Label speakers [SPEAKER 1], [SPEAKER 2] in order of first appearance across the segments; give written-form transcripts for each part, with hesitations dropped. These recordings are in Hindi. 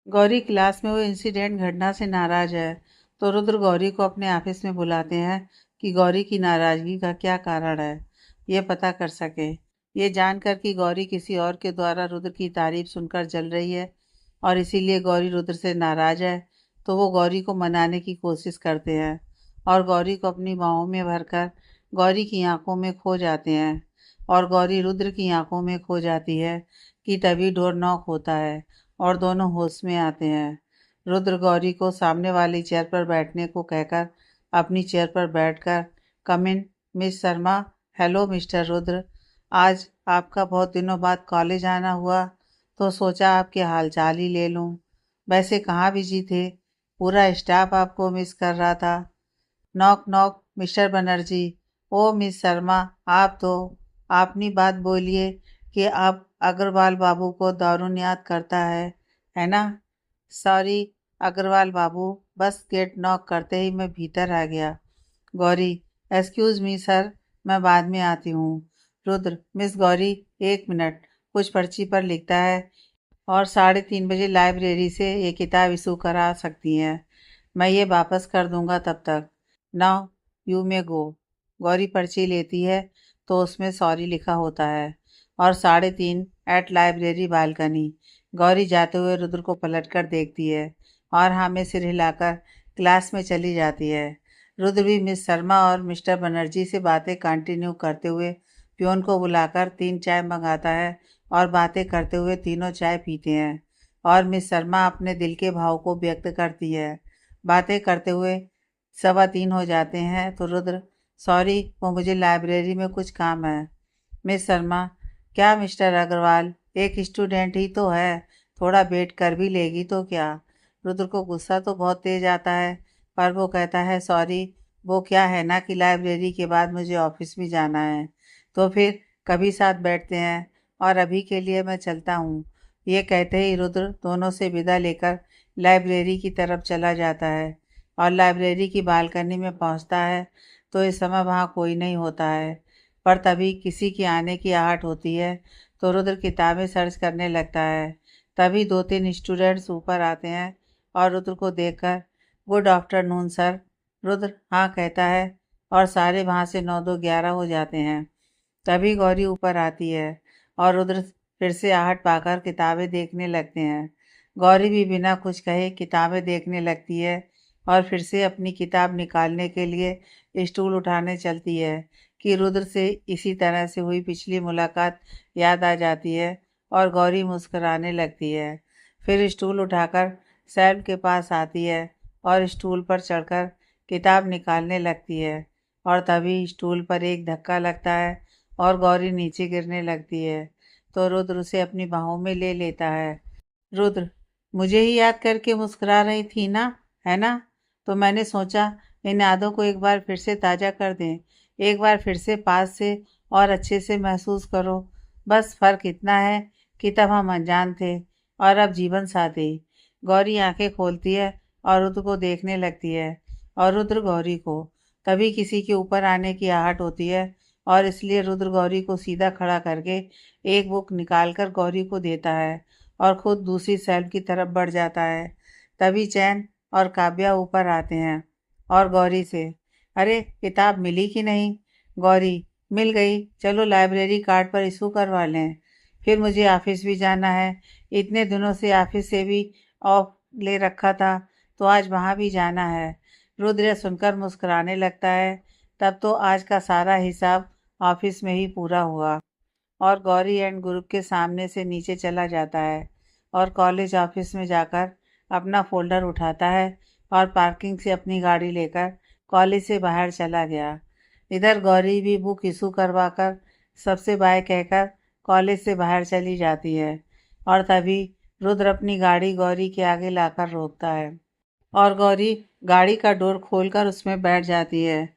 [SPEAKER 1] गौरी क्लास में वो इंसिडेंट घटना से नाराज है। तो रुद्र गौरी को अपने ऑफिस में बुलाते हैं कि गौरी की नाराजगी का क्या कारण है, ये पता कर सके। ये जानकर कि गौरी किसी और के द्वारा रुद्र की तारीफ सुनकर जल रही है और इसीलिए गौरी रुद्र से नाराज है, तो वो गौरी को मनाने की कोशिश करते हैं और गौरी को अपनी बाहों में भरकर गौरी की आंखों में खो जाते हैं और गौरी रुद्र की आंखों में खो जाती है कि तभी डोर नॉक होता है और दोनों होश में आते हैं। रुद्र गौरी को सामने वाली चेयर पर बैठने को कहकर अपनी चेयर पर बैठकर, come in miss Sharma. Hello mister Rudra, आज आपका बहुत दिनों बाद कॉलेज आना हुआ तो सोचा आपके हालचाल ही ले लूं। वैसे कहाँ बिजी थे, पूरा स्टाफ आपको मिस कर रहा था। Knock knock mister Banerjee. Oh miss Sharma, आप तो अपनी बात बोलिए कि आप अग्रवाल बाबू को दारुण याद करता है ना। सॉरी अग्रवाल बाबू, बस गेट नॉक करते ही मैं भीतर आ गया। गौरी, एक्सक्यूज मी सर, मैं बाद में आती हूँ। रुद्र, मिस गौरी, एक मिनट, कुछ पर्ची पर लिखता है और 3:30 बजे लाइब्रेरी से ये किताब इशू करा सकती हैं। मैं ये वापस कर दूंगा तब तक। नाउ यू मे गो। गौरी पर्ची लेती है तो उसमें सॉरी लिखा होता है और 3:30 एट लाइब्रेरी बालकनी। गौरी जाते हुए रुद्र को पलट कर देखती है और हाँ में सिर हिलाकर क्लास में चली जाती है। रुद्र भी मिस शर्मा और मिस्टर बनर्जी से बातें कंटिन्यू करते हुए प्यून को बुलाकर 3 चाय मंगाता है और बातें करते हुए तीनों चाय पीते हैं और मिस शर्मा अपने दिल के भाव को व्यक्त करती है। बातें करते हुए 3:15 हो जाते हैं तो रुद्र, सॉरी वो मुझे लाइब्रेरी में कुछ काम है। मिस शर्मा, क्या मिस्टर अग्रवाल, एक स्टूडेंट ही तो है, थोड़ा वेट कर भी लेगी तो क्या। रुद्र को गुस्सा तो बहुत तेज आता है पर वो कहता है सॉरी, वो क्या है ना कि लाइब्रेरी के बाद मुझे ऑफिस भी जाना है, तो फिर कभी साथ बैठते हैं और अभी के लिए मैं चलता हूँ। ये कहते ही रुद्र दोनों से विदा लेकर लाइब्रेरी की तरफ चला जाता है और लाइब्रेरी की बालकनी में पहुँचता है तो इस समय वहाँ कोई नहीं होता है। पर तभी किसी के आने की आहट होती है तो रुद्र किताबें सर्च करने लगता है। तभी 2-3 स्टूडेंट्स ऊपर आते हैं और रुद्र को देखकर, गुड आफ्टरनून सर। रुद्र हाँ कहता है और सारे वहाँ से 9-2-11 हो जाते हैं। तभी गौरी ऊपर आती है और रुद्र फिर से आहट पाकर किताबें देखने लगते हैं। गौरी भी बिना कुछ कहे किताबें देखने लगती है और फिर से अपनी किताब निकालने के लिए स्टूल उठाने चलती है कि रुद्र से इसी तरह से हुई पिछली मुलाकात याद आ जाती है और गौरी मुस्कुराने लगती है। फिर स्टूल उठाकर सैल्फ के पास आती है और स्टूल पर चढ़कर किताब निकालने लगती है और तभी स्टूल पर एक धक्का लगता है और गौरी नीचे गिरने लगती है तो रुद्र उसे अपनी बाहों में ले लेता है। रुद्र, मुझे ही याद करके मुस्कुरा रही थी ना, है ना। तो मैंने सोचा इन यादों को एक बार फिर से ताज़ा कर दें, एक बार फिर से पास से और अच्छे से महसूस करो। बस फ़र्क इतना है कि तब हम अनजान थे और अब जीवन साथी। गौरी आंखें खोलती है और रुद्र को देखने लगती है और रुद्र गौरी को। तभी किसी के ऊपर आने की आहट होती है और इसलिए रुद्र गौरी को सीधा खड़ा करके एक बुक निकालकर गौरी को देता है और खुद दूसरी शेल्फ की तरफ बढ़ जाता है। तभी चैन और काव्या ऊपर आते हैं और गौरी से, अरे किताब मिली कि नहीं। गौरी, मिल गई, चलो लाइब्रेरी कार्ड पर इशू करवा लें। फिर मुझे ऑफिस भी जाना है, इतने दिनों से ऑफिस से भी ऑफ ले रखा था तो आज वहाँ भी जाना है। रुद्र सुनकर मुस्कुराने लगता है। तब तो आज का सारा हिसाब ऑफिस में ही पूरा हुआ और गौरी एंड ग्रुप के सामने से नीचे चला जाता है और कॉलेज ऑफिस में जाकर अपना फोल्डर उठाता है और पार्किंग से अपनी गाड़ी लेकर कॉलेज से बाहर चला गया। इधर गौरी भी बुक इशू करवाकर सबसे बाय कहकर कॉलेज से बाहर चली जाती है और तभी रुद्र अपनी गाड़ी गौरी के आगे लाकर रोकता है और गौरी गाड़ी का डोर खोलकर उसमें बैठ जाती है।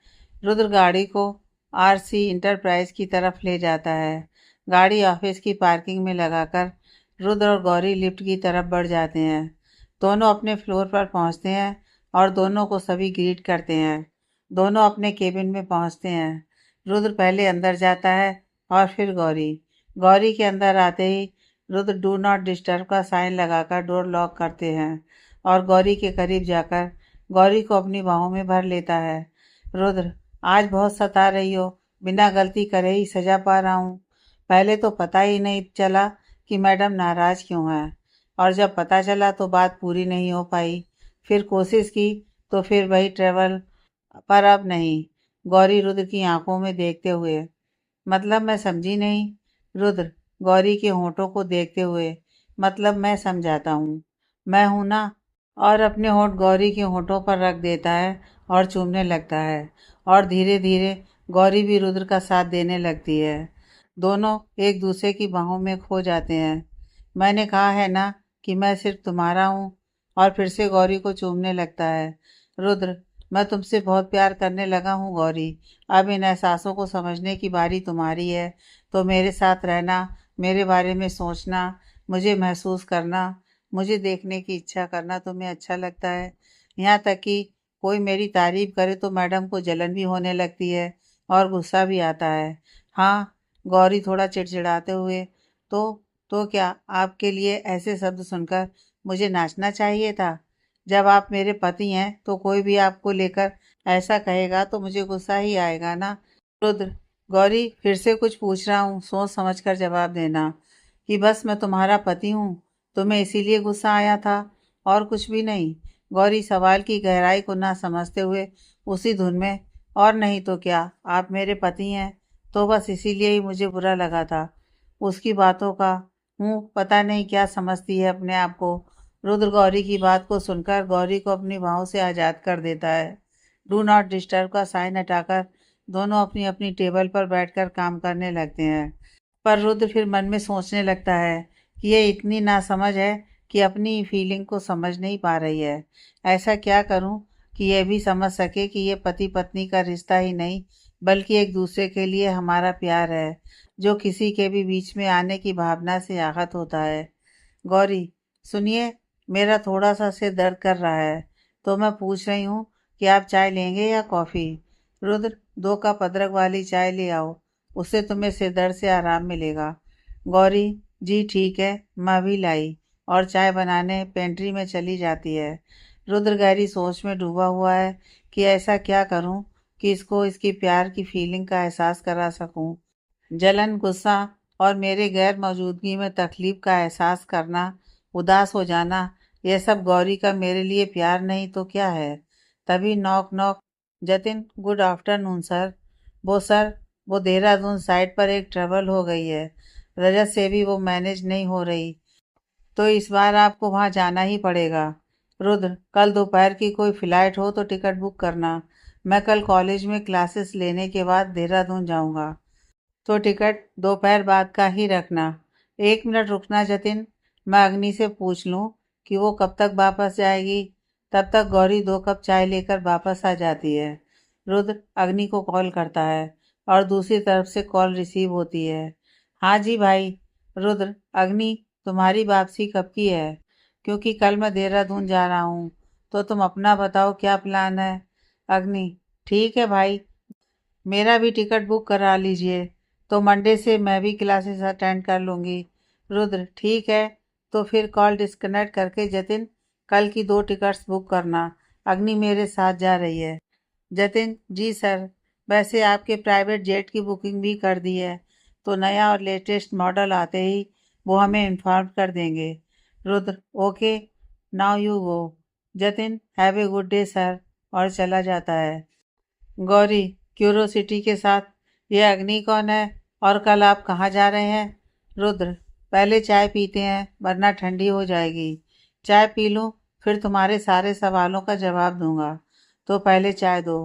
[SPEAKER 1] रुद्र गाड़ी को आरसी इंटरप्राइज की तरफ ले जाता है। गाड़ी ऑफिस की पार्किंग में लगाकर रुद्र और गौरी लिफ्ट की तरफ बढ़ जाते हैं। दोनों अपने फ्लोर पर पहुंचते हैं और दोनों को सभी ग्रीट करते हैं। दोनों अपने केबिन में पहुंचते हैं। रुद्र पहले अंदर जाता है और फिर गौरी। गौरी के अंदर आते ही रुद्र डू नॉट डिस्टर्ब का साइन लगाकर डोर लॉक करते हैं और गौरी के करीब जाकर गौरी को अपनी बाहों में भर लेता है। रुद्र, आज बहुत सता रही हो, बिना गलती करे ही सजा पा रहा हूँ। पहले तो पता ही नहीं चला कि मैडम नाराज क्यों है, और जब पता चला तो बात पूरी नहीं हो पाई। फिर कोशिश की तो फिर वही ट्रेवल, पर अब नहीं। गौरी रुद्र की आंखों में देखते हुए, मतलब मैं समझी नहीं। रुद्र गौरी के होठों को देखते हुए, मतलब मैं समझाता हूँ, मैं हूं ना। और अपने होठ गौरी के होठों पर रख देता है और चूमने लगता है। और धीरे धीरे गौरी भी रुद्र का साथ देने लगती है। दोनों एक दूसरे की बाहों में खो जाते हैं। मैंने कहा है ना कि मैं सिर्फ तुम्हारा हूँ। और फिर से गौरी को चूमने लगता है। रुद्र, मैं तुमसे बहुत प्यार करने लगा हूँ गौरी। अब इन एहसासों को समझने की बारी तुम्हारी है। तो मेरे साथ रहना, मेरे बारे में सोचना, मुझे महसूस करना, मुझे देखने की इच्छा करना तुम्हें अच्छा लगता है। यहाँ तक कि कोई मेरी तारीफ करे तो मैडम को जलन भी होने लगती है और गुस्सा भी आता है। हाँ, गौरी थोड़ा चिड़चिड़ाते हुए, तो क्या आपके लिए ऐसे शब्द सुनकर मुझे नाचना चाहिए था? जब आप मेरे पति हैं तो कोई भी आपको लेकर ऐसा कहेगा तो मुझे गुस्सा ही आएगा ना। रुद्र, गौरी फिर से कुछ पूछ रहा हूँ, सोच समझ कर जवाब देना। कि बस मैं तुम्हारा पति हूँ, तुम्हें इसीलिए गुस्सा आया था, और कुछ भी नहीं। गौरी सवाल की गहराई को ना समझते हुए उसी धुन में, और नहीं तो क्या, आप मेरे पति हैं, तो बस इसीलिए ही मुझे बुरा लगा था उसकी बातों का। हूँ, पता नहीं क्या समझती है अपने आप को। रुद्र गौरी की बात को सुनकर गौरी को अपनी बाहों से आज़ाद कर देता है। डू नॉट डिस्टर्ब का साइन हटाकर दोनों अपनी अपनी टेबल पर बैठकर काम करने लगते हैं। पर रुद्र फिर मन में सोचने लगता है कि ये इतनी नासमझ है कि अपनी फीलिंग को समझ नहीं पा रही है। ऐसा क्या करूं कि ये भी समझ सके कि ये पति पत्नी का रिश्ता ही नहीं, बल्कि एक दूसरे के लिए हमारा प्यार है, जो किसी के भी बीच में आने की भावना से आहत होता है। गौरी, सुनिए, मेरा थोड़ा सा सिर दर्द कर रहा है, तो मैं पूछ रही हूँ कि आप चाय लेंगे या कॉफ़ी? रुद्र, 2 कप अदरक वाली चाय ले आओ, उससे तुम्हें सिर दर्द से आराम मिलेगा। गौरी, जी ठीक है, मैं भी लाई, और चाय बनाने पेंट्री में चली जाती है। रुद्र गहरी सोच में डूबा हुआ है कि ऐसा क्या करूं कि इसको इसकी प्यार की फीलिंग का एहसास करा सकूं। जलन, गुस्सा और मेरे गैर मौजूदगी में तकलीफ का एहसास करना, उदास हो जाना, यह सब गौरी का मेरे लिए प्यार नहीं तो क्या है। तभी knock knock. Jatin, good afternoon sir. Sir, वो देहरादून साइड पर एक ट्रबल हो गई है, रजत से भी वो मैनेज नहीं हो रही, तो इस बार आपको वहाँ जाना ही पड़ेगा। रुद्र, कल दोपहर की कोई फ़्लाइट हो तो टिकट बुक करना। मैं कल कॉलेज में क्लासेस लेने के बाद देहरादून जाऊँगा, तो टिकट दोपहर बाद का ही रखना। 1 मिनट रुकना जतिन, मैं अग्नि से पूछ लूँ कि वो कब तक वापस जाएगी। तब तक गौरी 2 कप चाय लेकर वापस आ जाती है। रुद्र अग्नि को कॉल करता है और दूसरी तरफ से कॉल रिसीव होती है। हाँ जी भाई। रुद्र, अग्नि, तुम्हारी वापसी कब की है? क्योंकि कल मैं देहरादून जा रहा हूँ, तो तुम अपना बताओ क्या प्लान है? अग्नि, ठीक है भाई, मेरा भी टिकट बुक करा लीजिए, तो मंडे से मैं भी क्लासेस अटेंड कर लूँगी। रुद्र, ठीक है, तो फिर कॉल डिस्कनेक्ट करके जतिन, कल की 2 टिकट्स बुक करना। अग्नि मेरे साथ जा रही है। जतिन, जी सर, वैसे आपके प्राइवेट जेट की बुकिंग भी कर दी है, तो नया और लेटेस्ट मॉडल आते ही वो हमें इन्फॉर्म कर देंगे। Rudra, okay, now you go. Jatin, have a good day sir, और चला जाता है। गौरी क्यूरोसिटी के साथ, ये अग्नि कौन है और कल आप कहाँ जा रहे हैं? रुद्र, पहले चाय पीते हैं वरना ठंडी हो जाएगी। चाय पी लूँ, फिर तुम्हारे सारे सवालों का जवाब दूंगा, तो पहले चाय दो।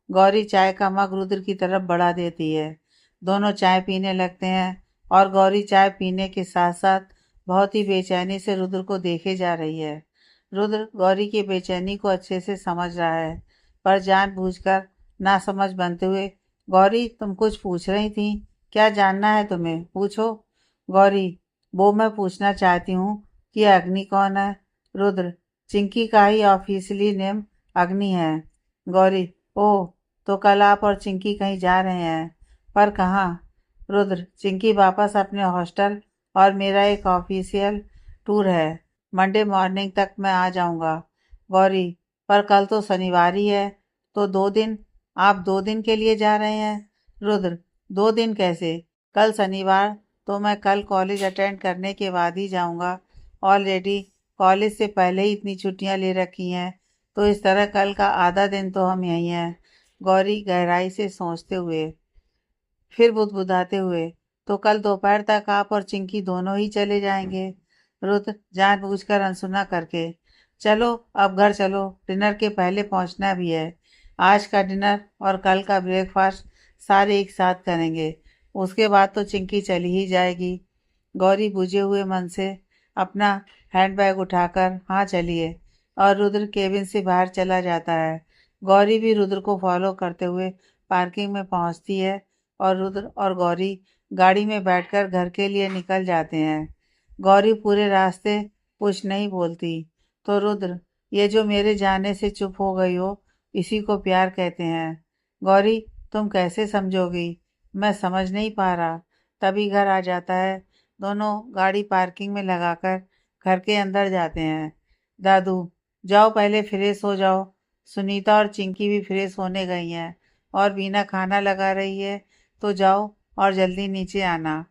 [SPEAKER 1] गौरी चाय का मग रुद्र की तरफ बढ़ा देती है। दोनों चाय पीने लगते हैं और गौरी चाय पीने के साथ साथ बहुत ही बेचैनी से रुद्र को देखे जा रही है। रुद्र गौरी की बेचैनी को अच्छे से समझ रहा है, पर जानबूझकर नासमझ बनते हुए, गौरी तुम कुछ पूछ रही थी, क्या जानना है तुम्हें, पूछो। गौरी, वो मैं पूछना चाहती हूँ कि अग्नि कौन है? रुद्र, चिंकी का ही ऑफिशियली नेम अग्नि है। गौरी, ओह, तो कल आप और चिंकी कहीं जा रहे हैं, पर कहाँ? रुद्र, चिंकी वापस अपने हॉस्टल और मेरा एक ऑफिशियल टूर है। मंडे मॉर्निंग तक मैं आ जाऊंगा। गौरी, पर कल तो शनिवार ही है, तो 2 दिन। आप 2 दिन के लिए जा रहे हैं? रुद्र, 2 दिन कैसे? कल शनिवार तो मैं कल कॉलेज अटेंड करने के बाद ही जाऊंगा। ऑलरेडी कॉलेज से पहले ही इतनी छुट्टियां ले रखी हैं, तो इस तरह कल का आधा दिन तो हम यहीं हैं। गौरी गहराई से सोचते हुए, फिर बुदबुदाते हुए, तो कल दोपहर तक आप और चिंकी दोनों ही चले जाएंगे? रुद्र जानबूझकर अनसुना करके, चलो अब घर चलो, डिनर के पहले पहुंचना भी है। आज का डिनर और कल का ब्रेकफास्ट सारे एक साथ करेंगे, उसके बाद तो चिंकी चली ही जाएगी। गौरी बुझे हुए मन से अपना हैंडबैग उठाकर हाँ चलिए, और रुद्र केबिन से बाहर चला जाता है। गौरी भी रुद्र को फॉलो करते हुए पार्किंग में पहुंचती है और रुद्र और गौरी गाड़ी में बैठकर घर के लिए निकल जाते हैं। गौरी पूरे रास्ते कुछ नहीं बोलती। तो रुद्र, ये जो मेरे जाने से चुप हो गई हो, इसी को प्यार कहते हैं। गौरी, तुम कैसे समझोगी? मैं समझ नहीं पा रहा। तभी घर आ जाता है। दोनों गाड़ी पार्किंग में लगाकर घर के अंदर जाते हैं। दादू, जाओ पहले फ्रेश हो जाओ। सुनीता और चिंकी भी फ्रेश होने गई हैं और बीना खाना लगा रही है, तो जाओ और जल्दी नीचे आना।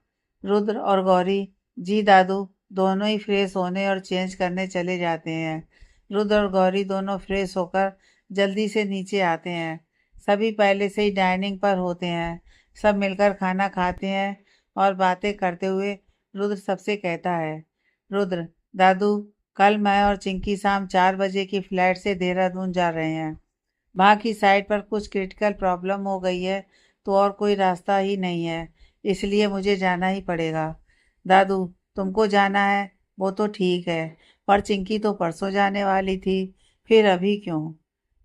[SPEAKER 1] रुद्र और गौरी, जी दादू, दोनों ही फ्रेश होने और चेंज करने चले जाते हैं। रुद्र और गौरी दोनों फ्रेश होकर जल्दी से नीचे आते हैं। सभी पहले से ही डाइनिंग पर होते हैं। सब मिलकर खाना खाते हैं और बातें करते हुए रुद्र सबसे कहता है, रुद्र, दादू, कल मैं और चिंकी शाम 4 बजे की फ्लाइट से देहरादून जा रहे हैं। वहाँ की साइड पर कुछ क्रिटिकल प्रॉब्लम हो गई है, तो और कोई रास्ता ही नहीं है, इसलिए मुझे जाना ही पड़ेगा। दादू, तुमको जाना है वो तो ठीक है, पर चिंकी तो परसों जाने वाली थी, फिर अभी क्यों?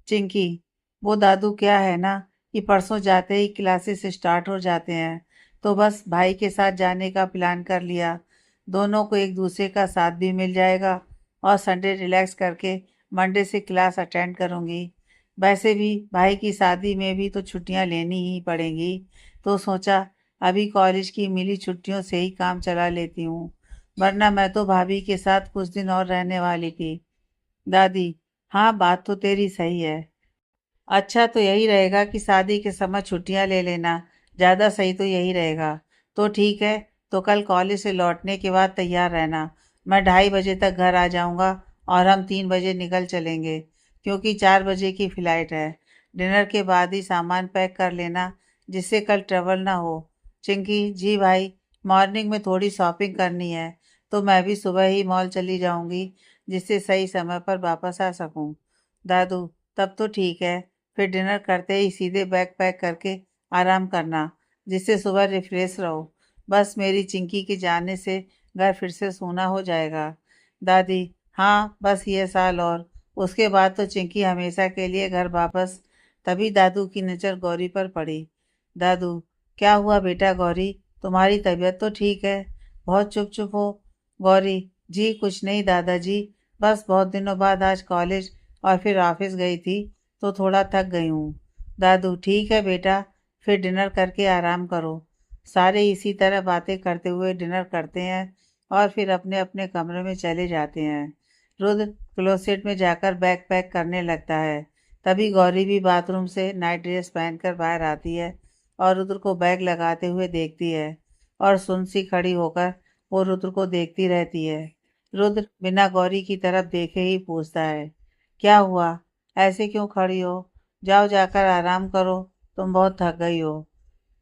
[SPEAKER 1] चिंकी, वो दादू क्या है ना कि परसों जाते ही क्लासेस स्टार्ट हो जाते हैं, तो बस भाई के साथ जाने का प्लान कर लिया। दोनों को एक दूसरे का साथ भी मिल जाएगा और संडे रिलैक्स करके मंडे से क्लास अटेंड करूँगी। वैसे भी भाई की शादी में भी तो छुट्टियां लेनी ही पड़ेंगी, तो सोचा अभी कॉलेज की मिली छुट्टियों से ही काम चला लेती हूँ, वरना मैं तो भाभी के साथ कुछ दिन और रहने वाली थी। दादी, हाँ बात तो तेरी सही है। अच्छा तो यही रहेगा कि शादी के समय छुट्टियां ले लेना, ज़्यादा सही तो यही रहेगा। तो ठीक है, तो कल कॉलेज से लौटने के बाद तैयार रहना। मैं 2:30 बजे तक घर आ जाऊंगा और हम 3 बजे निकल चलेंगे, क्योंकि 4 बजे की फ़्लाइट है। डिनर के बाद ही सामान पैक कर लेना, जिससे कल ट्रबल ना हो। चिंकी, जी भाई, मॉर्निंग में थोड़ी शॉपिंग करनी है, तो मैं भी सुबह ही मॉल चली जाऊंगी, जिससे सही समय पर वापस आ सकूं। दादू, तब तो ठीक है, फिर डिनर करते ही सीधे बैग पैक करके आराम करना, जिससे सुबह रिफ्रेश रहो। बस मेरी चिंकी के जाने से घर फिर से सूना हो जाएगा। दादी, हाँ बस ये साल और उसके बाद तो चिंकी हमेशा के लिए घर वापस। तभी दादू की नज़र गौरी पर पड़ी। दादू, क्या हुआ बेटा गौरी, तुम्हारी तबीयत तो ठीक है? बहुत चुप चुप हो। गौरी, जी कुछ नहीं दादाजी, बस बहुत दिनों बाद आज कॉलेज और फिर ऑफिस गई थी, तो थोड़ा थक गई हूँ। दादू, ठीक है बेटा, फिर डिनर करके आराम करो। सारे इसी तरह बातें करते हुए डिनर करते हैं और फिर अपने अपने कमरे में चले जाते हैं। रुद्र क्लोसेट में जाकर बैग पैक करने लगता है। तभी गौरी भी बाथरूम से नाइट ड्रेस पहनकर बाहर आती है और रुद्र को बैग लगाते हुए देखती है, और सुन सी खड़ी होकर वो रुद्र को देखती रहती है। रुद्र बिना गौरी की तरफ देखे ही पूछता है, क्या हुआ, ऐसे क्यों खड़ी हो? जाओ जाकर आराम करो, तुम बहुत थक गई हो।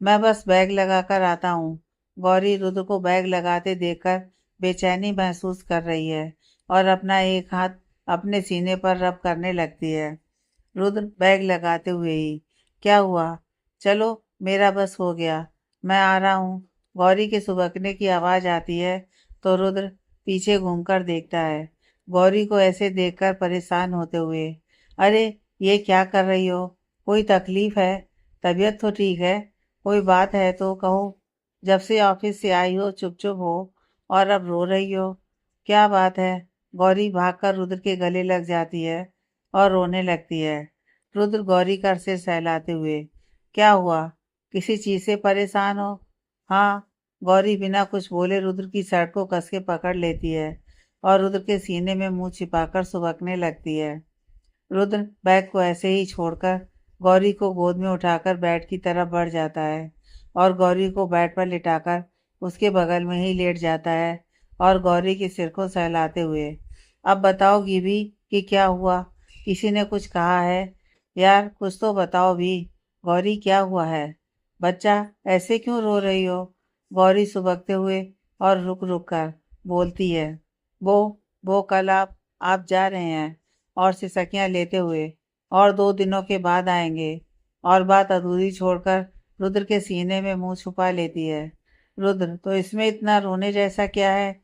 [SPEAKER 1] मैं बस बैग लगाकर आता हूँ। गौरी रुद्र को बैग लगाते देखकर बेचैनी महसूस कर रही है और अपना एक हाथ अपने सीने पर रब करने लगती है। रुद्र बैग लगाते हुए ही, क्या हुआ? चलो, मेरा बस हो गया, मैं आ रहा हूँ। गौरी के सुबकने की आवाज़ आती है, तो रुद्र पीछे घूमकर देखता है, गौरी को ऐसे देखकर परेशान होते हुए। अरे, ये क्या कर रही हो? कोई तकलीफ है? तबीयत तो ठीक है, कोई बात है तो कहो। जब से ऑफिस से आई हो चुप चुप हो, और अब रो रही हो, क्या बात है? गौरी भागकर रुद्र के गले लग जाती है और रोने लगती है। रुद्र गौरी का सिर सहलाते हुए, क्या हुआ, किसी चीज़ से परेशान हो? हाँ, गौरी बिना कुछ बोले रुद्र की शर्ट को कस के पकड़ लेती है और रुद्र के सीने में मुंह छिपाकर सुबकने लगती है। रुद्र बैग को ऐसे ही छोड़कर गौरी को गोद में उठाकर बेड की तरफ बढ़ जाता है और गौरी को बेड पर लिटाकर उसके बगल में ही लेट जाता है और गौरी के सिर को सहलाते हुए, अब बताओ गिवी कि क्या हुआ? किसी ने कुछ कहा है? यार कुछ तो बताओ भी। गौरी क्या हुआ है? बच्चा ऐसे क्यों रो रही हो? गौरी सुबकते हुए और रुक रुक कर बोलती है। वो वो कल आप जा रहे हैं और सिसकियां लेते हुए, और 2 दिनों के बाद आएंगे। और बात अधूरी छोड़कर रुद्र के सीने में मुंह छुपा लेती है। रुद्र तो इसमें इतना रोने जैसा क्या है?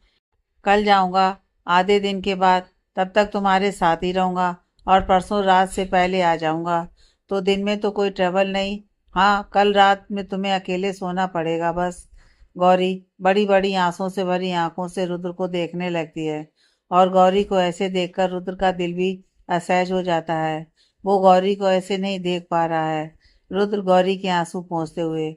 [SPEAKER 1] कल जाऊंगा, आधे दिन के बाद, तब तक तुम्हारे साथ ही रहूंगा और परसों रात से पहले आ जाऊंगा। तो दिन में तो कोई ट्रबल नहीं। हाँ, कल रात में तुम्हें अकेले सोना पड़ेगा बस। गौरी बड़ी बड़ी आंसू से भरी आंखों से रुद्र को देखने लगती है और गौरी को ऐसे देखकर रुद्र का दिल भी असहज हो जाता है। वो गौरी को ऐसे नहीं देख पा रहा है। रुद्र गौरी के आंसू पोंछते हुए,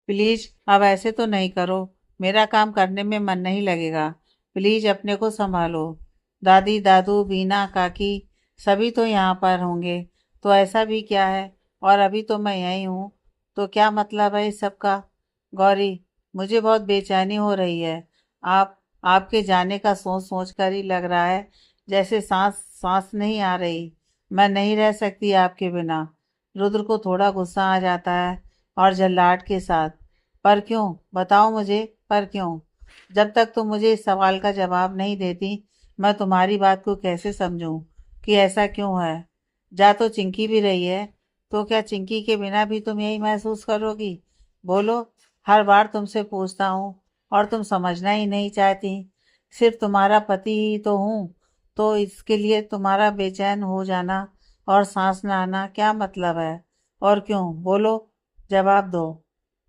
[SPEAKER 1] प्लीज अब ऐसे तो नहीं करो, मेरा काम करने में मन नहीं लगेगा। प्लीज अपने को संभालो। दादी दादू बीना काकी सभी तो यहाँ पर होंगे, तो ऐसा भी क्या है? और अभी तो मैं यही हूँ, तो क्या मतलब है इस सब का? गौरी मुझे बहुत बेचैनी हो रही है। आप आपके जाने का सोच सोच कर ही लग रहा है जैसे सांस सांस नहीं आ रही। मैं नहीं रह सकती आपके बिना। रुद्र को थोड़ा गुस्सा आ जाता है और झल्लाहट के साथ, पर क्यों? बताओ मुझे, पर क्यों? जब तक तुम मुझे इस सवाल का जवाब नहीं देती, मैं तुम्हारी बात को कैसे समझूं कि ऐसा क्यों है? जा तो चिंकी भी रही है, तो क्या चिंकी के बिना भी तुम यही महसूस करोगी? बोलो। हर बार तुमसे पूछता हूँ और तुम समझना ही नहीं चाहती। सिर्फ तुम्हारा पति ही तो हूँ, तो इसके लिए तुम्हारा बेचैन हो जाना और सांस ना आना क्या मतलब है? और क्यों? बोलो, जवाब दो।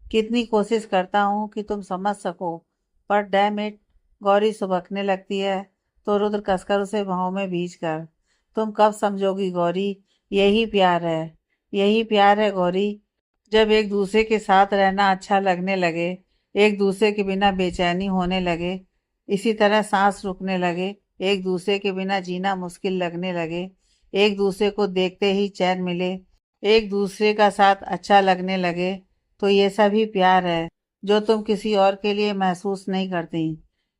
[SPEAKER 1] कितनी कोशिश करता हूँ कि तुम समझ सको, पर डैम इट। गौरी सुबकने लगती है तो रुद्र कसकर उसे बाहों में भींच कर, तुम कब समझोगी गौरी? यही प्यार है, यही प्यार है गौरी। जब एक दूसरे के साथ रहना अच्छा लगने लगे, एक दूसरे के बिना बेचैनी होने लगे, इसी तरह सांस रुकने लगे, एक दूसरे के बिना जीना मुश्किल लगने लगे, एक दूसरे को देखते ही चैन मिले, एक दूसरे का साथ अच्छा लगने लगे, तो ये सभी प्यार है जो तुम किसी और के लिए महसूस नहीं करती।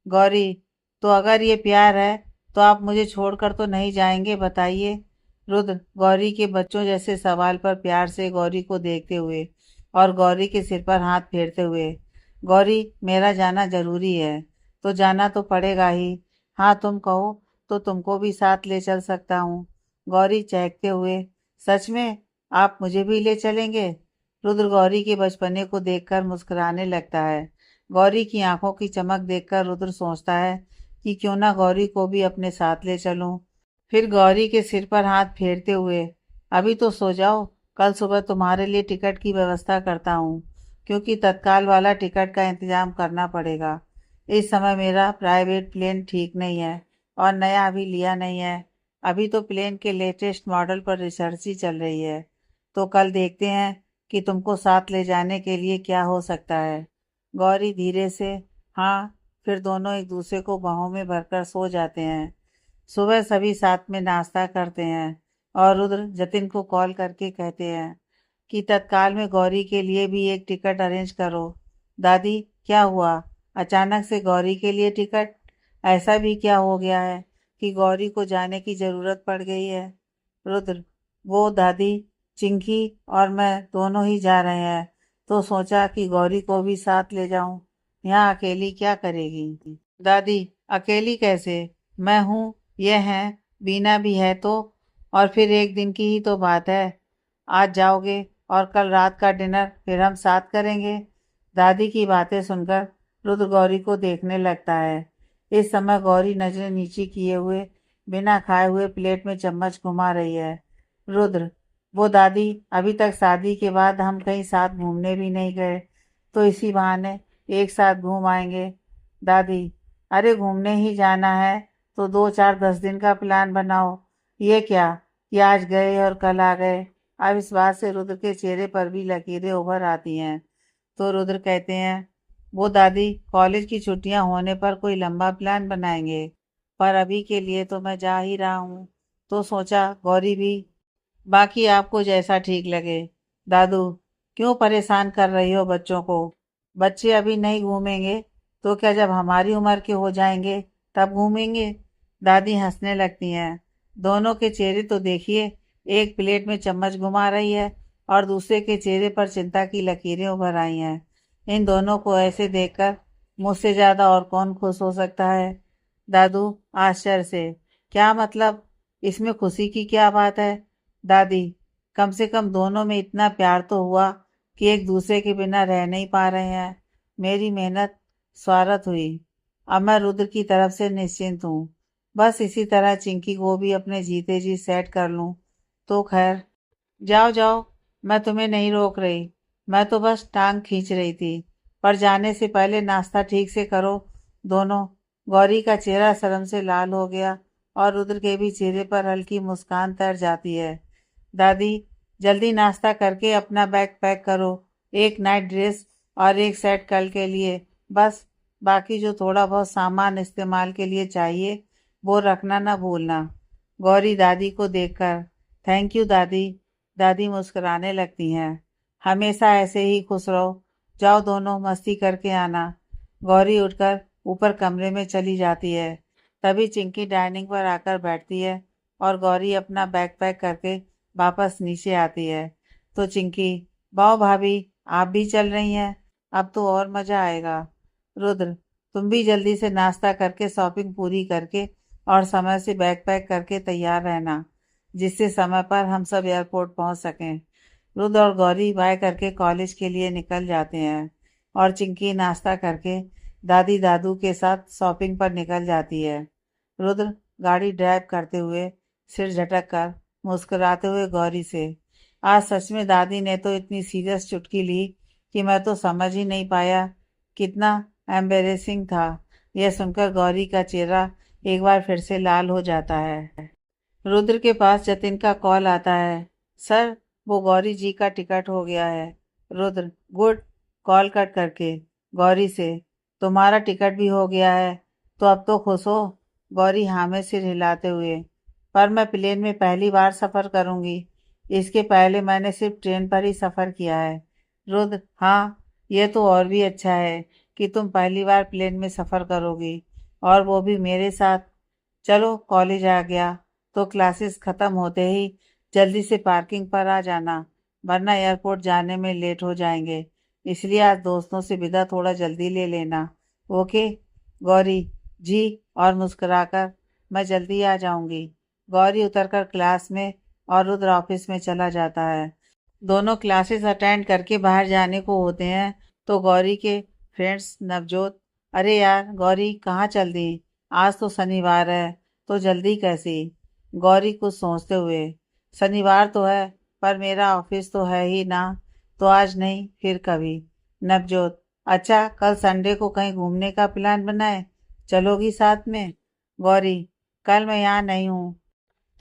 [SPEAKER 1] गौरी, तो अगर ये प्यार है तो आप मुझे छोड़कर तो नहीं जाएंगे, बताइए? रुद्र गौरी के बच्चों जैसे सवाल पर प्यार से गौरी को देखते हुए और गौरी के सिर पर हाथ फेरते हुए, गौरी मेरा जाना जरूरी है, तो जाना तो पड़ेगा ही। हाँ, तुम कहो तो तुमको भी साथ ले चल सकता हूँ। गौरी चहकते हुए, सच में? आप मुझे भी ले चलेंगे? रुद्र गौरी के बचपने को देखकर मुस्कुराने लगता है। गौरी की आंखों की चमक देखकर रुद्र सोचता है कि क्यों ना गौरी को भी अपने साथ ले चलूं। फिर गौरी के सिर पर हाथ फेरते हुए, अभी तो सो जाओ, कल सुबह तुम्हारे लिए टिकट की व्यवस्था करता हूँ, क्योंकि तत्काल वाला टिकट का इंतजाम करना पड़ेगा। इस समय मेरा प्राइवेट प्लेन ठीक नहीं है और नया अभी लिया नहीं है। अभी तो प्लेन के लेटेस्ट मॉडल पर रिसर्च ही चल रही है। तो कल देखते हैं कि तुमको साथ ले जाने के लिए क्या हो सकता है। गौरी धीरे से, हाँ। फिर दोनों एक दूसरे को बाहों में भरकर सो जाते हैं। सुबह सभी साथ में नाश्ता करते हैं और रुद्र जतिन को कॉल करके कहते हैं कि तत्काल में गौरी के लिए भी एक टिकट अरेंज करो। दादी, क्या हुआ? अचानक से गौरी के लिए टिकट? ऐसा भी क्या हो गया है कि गौरी को जाने की जरूरत पड़ गई है? रुद्र, वो दादी, चिंकी और मैं दोनों ही जा रहे हैं, तो सोचा कि गौरी को भी साथ ले जाऊं। यहाँ अकेली क्या करेगी? दादी, अकेली कैसे? मैं हूँ, ये है, बीना भी है तो। और फिर एक दिन की ही तो बात है। आज जाओगे और कल रात का डिनर फिर हम साथ करेंगे। दादी की बातें सुनकर रुद्र गौरी को देखने लगता है। इस समय गौरी नजरें नीची किए हुए बिना खाए हुए प्लेट में चम्मच घुमा रही है। रुद्र, वो दादी, अभी तक शादी के बाद हम कहीं साथ घूमने भी नहीं गए, तो इसी बहाने एक साथ घूम आएंगे। दादी, अरे घूमने ही जाना है तो 2 4 10 दिन का प्लान बनाओ। ये क्या कि आज गए और कल आ गए? अब इस बात से रुद्र के चेहरे पर भी लकीरें उभर आती हैं। तो रुद्र कहते हैं, वो दादी कॉलेज की छुट्टियां होने पर कोई लंबा प्लान बनाएंगे, पर अभी के लिए तो मैं जा ही रहा हूँ। तो सोचा गौरी भी, बाकी आपको जैसा ठीक लगे। दादू, क्यों परेशान कर रही हो बच्चों को? बच्चे अभी नहीं घूमेंगे तो क्या जब हमारी उम्र के हो जाएंगे तब घूमेंगे? दादी हंसने लगती हैं। दोनों के चेहरे तो देखिए, एक प्लेट में चम्मच घुमा रही है और दूसरे के चेहरे पर चिंता की लकीरें उभर आई हैं। इन दोनों को ऐसे देखकर मुझसे ज्यादा और कौन खुश हो सकता है? दादू आश्चर्य से, क्या मतलब? इसमें खुशी की क्या बात है? दादी, कम से कम दोनों में इतना प्यार तो हुआ कि एक दूसरे के बिना रह नहीं पा रहे हैं। मेरी मेहनत स्वार्थ हुई। अब मैं रुद्र की तरफ से निश्चिंत हूँ। बस इसी तरह चिंकी को भी अपने जीते जी सेट कर लूँ तो खैर। जाओ जाओ, मैं तुम्हें नहीं रोक रही। मैं तो बस टांग खींच रही थी। पर जाने से पहले नाश्ता ठीक से करो दोनों। गौरी का चेहरा शर्म से लाल हो गया और रुद्र के भी चेहरे पर हल्की मुस्कान तर जाती है। दादी, जल्दी नाश्ता करके अपना बैग पैक करो। एक नाइट ड्रेस और एक सेट कल के लिए, बस। बाकी जो थोड़ा बहुत सामान इस्तेमाल के लिए चाहिए वो रखना ना भूलना। गौरी दादी को देखकर, थैंक यू दादी। दादी मुस्कुराने लगती हैं। हमेशा ऐसे ही खुश रहो। जाओ दोनों मस्ती करके आना। गौरी उठकर ऊपर कमरे में चली जाती है। तभी चिंकी डाइनिंग पर आकर बैठती है और गौरी अपना बैग पैक करके वापस नीचे आती है। तो चिंकी, बाओ भाभी, आप भी चल रही हैं? अब तो और मजा आएगा। रुद्र, तुम भी जल्दी से नाश्ता करके शॉपिंग पूरी करके और समय से बैग पैक करके तैयार रहना, जिससे समय पर हम सब एयरपोर्ट पहुंच सकें। रुद्र और गौरी बाय करके कॉलेज के लिए निकल जाते हैं और चिंकी नाश्ता करके दादी दादू के साथ शॉपिंग पर निकल जाती है। रुद्र गाड़ी ड्राइव करते हुए सिर झटक कर मुस्कुराते हुए गौरी से, आज सच में दादी ने तो इतनी सीरियस चुटकी ली कि मैं तो समझ ही नहीं पाया। कितना एम्बेरेसिंग था। यह सुनकर गौरी का चेहरा एक बार फिर से लाल हो जाता है। रुद्र के पास जतिन का कॉल आता है। सर, वो गौरी जी का टिकट हो गया है। रुद्र, गुड। कॉल कट करके गौरी से, तुम्हारा टिकट भी हो गया है तो अब तो खुश हो? गौरी हाँ में सिर हिलाते हुए, पर मैं प्लेन में पहली बार सफ़र करूंगी। इसके पहले मैंने सिर्फ ट्रेन पर ही सफ़र किया है। रुद्र, हाँ, ये तो और भी अच्छा है कि तुम पहली बार प्लेन में सफ़र करोगी, और वो भी मेरे साथ। चलो कॉलेज आ गया तो क्लासेस ख़त्म होते ही जल्दी से पार्किंग पर आ जाना, वरना एयरपोर्ट जाने में लेट हो जाएंगे। इसलिए आज दोस्तों से विदा थोड़ा जल्दी ले लेना। ओके? गौरी जी, और मुस्कुराकर, मैं जल्दी आ जाऊंगी। गौरी उतरकर क्लास में और रुद्र ऑफिस में चला जाता है। दोनों क्लासेस अटेंड करके बाहर जाने को होते हैं तो गौरी के फ्रेंड्स नवजोत, अरे यार गौरी कहाँ चल दी? आज तो शनिवार है तो जल्दी कैसी? गौरी कुछ सोचते हुए, शनिवार तो है पर मेरा ऑफिस तो है ही ना, तो आज नहीं फिर कभी। नवजोत, अच्छा कल संडे को कहीं घूमने का प्लान बनाए, चलोगी साथ में? गौरी, कल मैं यहाँ नहीं हूँ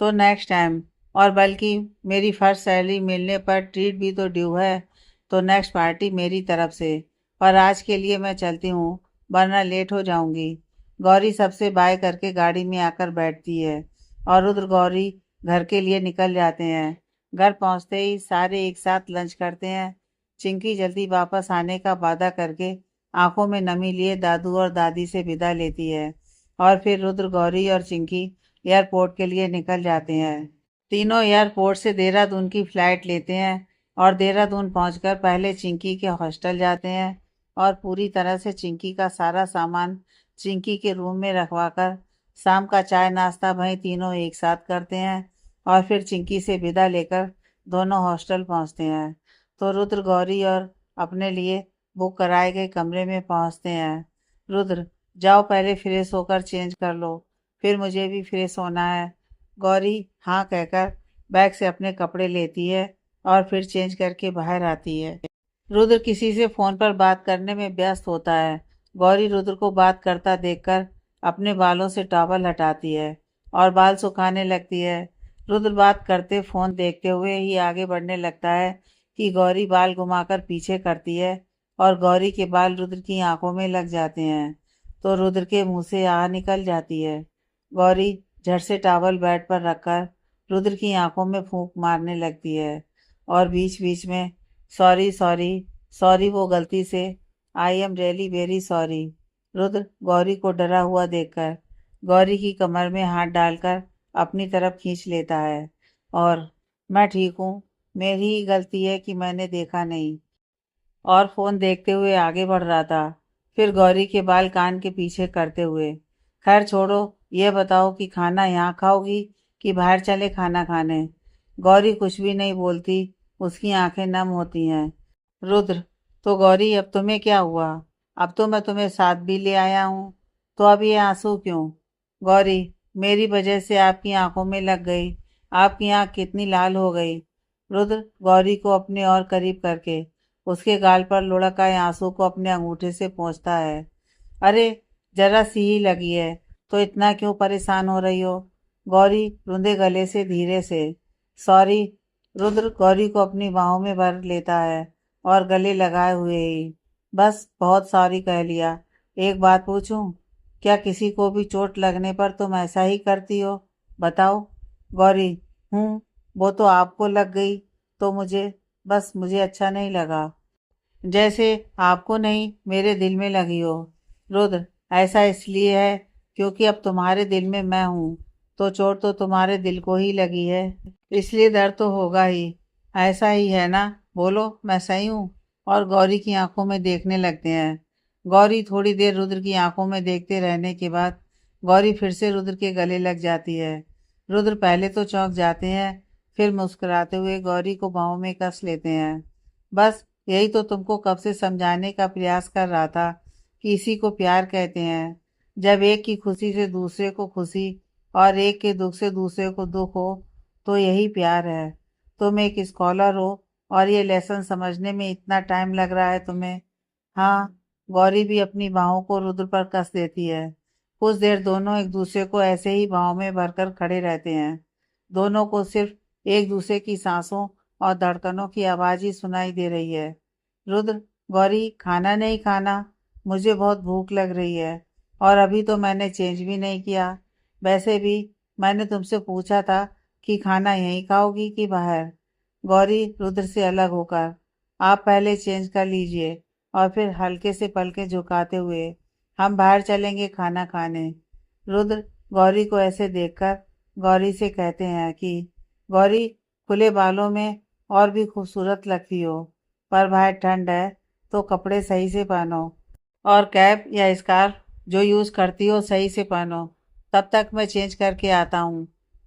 [SPEAKER 1] तो नेक्स्ट टाइम, और बल्कि मेरी फर्स्ट सैलरी मिलने पर ट्रीट भी तो ड्यू है, तो नेक्स्ट पार्टी मेरी तरफ से। पर आज के लिए मैं चलती हूँ, वरना लेट हो जाऊंगी। गौरी सबसे बाय करके गाड़ी में आकर बैठती है और रुद्र गौरी घर के लिए निकल जाते हैं। घर पहुंचते ही सारे एक साथ लंच करते हैं। चिंकी जल्दी वापस आने का वादा करके आंखों में नमी लिए दादू और दादी से विदा लेती है और फिर रुद्र गौरी और चिंकी एयरपोर्ट के लिए निकल जाते हैं। तीनों एयरपोर्ट से देहरादून की फ़्लाइट लेते हैं और देहरादून पहुंचकर पहले चिंकी के हॉस्टल जाते हैं और पूरी तरह से चिंकी का सारा सामान चिंकी के रूम में रखवाकर शाम का चाय नाश्ता वहीं तीनों एक साथ करते हैं और फिर चिंकी से विदा लेकर दोनों हॉस्टल पहुंचते हैं तो रुद्र गौरी और अपने लिए बुक कराए गए कमरे में पहुंचते हैं। रुद्र, जाओ पहले फ्रेश होकर चेंज कर लो, फिर मुझे भी फ्रेश होना है। गौरी हाँ कहकर बैग से अपने कपड़े लेती है और फिर चेंज करके बाहर आती है। रुद्र किसी से फोन पर बात करने में व्यस्त होता है। गौरी रुद्र को बात करता देखकर अपने बालों से टॉवल हटाती है और बाल सुखाने लगती है। रुद्र बात करते फोन देखते हुए ही आगे बढ़ने लगता है कि गौरी बाल घुमाकर पीछे करती है और गौरी के बाल रुद्र की आंखों में लग जाते हैं तो रुद्र के मुंह से आह निकल जाती है। गौरी झट से टॉवल बेड पर रखकर रुद्र की आंखों में फूंक मारने लगती है और बीच बीच में सॉरी सॉरी सॉरी वो गलती से I am really very sorry. Rudra Gauri को डरा हुआ देखकर गौरी की कमर में हाथ डालकर अपनी तरफ खींच लेता है और मैं ठीक हूँ, मेरी ही गलती है कि मैंने देखा नहीं, और फोन देखते हुए आगे बढ़ रहा था। फिर गौरी के बाल कान के पीछे करते हुए, खैर छोड़ो, ये बताओ कि खाना यहाँ खाओगी कि बाहर चले खाना खाने। गौरी कुछ भी नहीं बोलती, उसकी आंखें नम होती हैं। रुद्र, तो गौरी अब तुम्हें क्या हुआ? अब तो मैं तुम्हें साथ भी ले आया हूँ, तो अब ये आंसू क्यों? गौरी, मेरी वजह से आपकी आंखों में लग गई, आपकी आंख कितनी लाल हो गई। रुद्र गौरी को अपने और करीब करके उसके गाल पर लुढ़क आए आंसू को अपने अंगूठे से पोंछता है। अरे, जरा सी ही लगी है, तो इतना क्यों परेशान हो रही हो? गौरी रुंधे गले से धीरे से, सॉरी। रुद्र गौरी को अपनी बाहों में भर लेता है और गले लगाए हुए ही, बस बहुत सॉरी कह लिया। एक बात पूछूं, क्या किसी को भी चोट लगने पर तुम ऐसा ही करती हो? बताओ। गौरी, हूँ, वो तो आपको लग गई तो मुझे अच्छा नहीं लगा। जैसे आपको नहीं, मेरे दिल में लगी हो। रुद्र, ऐसा इसलिए है क्योंकि अब तुम्हारे दिल में मैं हूँ, तो चोट तो तुम्हारे दिल को ही लगी है, इसलिए दर्द तो होगा ही। ऐसा ही है ना? बोलो, मैं सही हूँ? और गौरी की आंखों में देखने लगते हैं। गौरी थोड़ी देर रुद्र की आंखों में देखते रहने के बाद गौरी फिर से रुद्र के गले लग जाती है। रुद्र पहले तो चौंक जाते हैं, फिर मुस्कुराते हुए गौरी को बाहों में कस लेते हैं। बस यही तो तुमको कब से समझाने का प्रयास कर रहा था कि इसी को प्यार कहते हैं, जब एक की खुशी से दूसरे को खुशी और एक के दुख से दूसरे को दुख हो, तो यही प्यार है। तुम एक स्कॉलर हो और ये लेसन समझने में इतना टाइम लग रहा है तुम्हें। हाँ। गौरी भी अपनी बाहों को रुद्र पर कस देती है। कुछ देर दोनों एक दूसरे को ऐसे ही बाहों में भरकर खड़े रहते हैं। दोनों को सिर्फ एक दूसरे की सांसों और धड़कनों की आवाज ही सुनाई दे रही है। रुद्र, गौरी, खाना नहीं खाना? मुझे बहुत भूख लग रही है और अभी तो मैंने चेंज भी नहीं किया। वैसे भी मैंने तुमसे पूछा था कि खाना यहीं खाओगी कि बाहर। गौरी रुद्र से अलग होकर, आप पहले चेंज कर लीजिए, और फिर हल्के से पलके झुकाते हुए, हम बाहर चलेंगे खाना खाने। रुद्र गौरी को ऐसे देखकर गौरी से कहते हैं कि गौरी, खुले बालों में और भी खूबसूरत लगती हो, पर बाहर ठंड है तो कपड़े सही से पहनो, और कैप या स्कार्फ जो यूज़ करती हो सही से पहनो। तब तक मैं चेंज करके आता हूँ,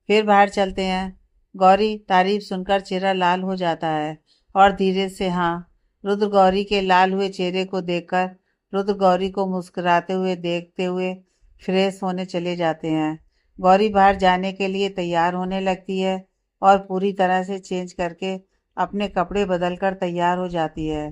[SPEAKER 1] फिर बाहर चलते हैं। गौरी तारीफ सुनकर चेहरा लाल हो जाता है और धीरे से हाँ। रुद्र गौरी के लाल हुए चेहरे को देखकर रुद्र गौरी को मुस्कुराते हुए देखते हुए फ्रेश होने चले जाते हैं। गौरी बाहर जाने के लिए तैयार होने लगती है और पूरी तरह से चेंज करके अपने कपड़े बदल कर तैयार हो जाती है।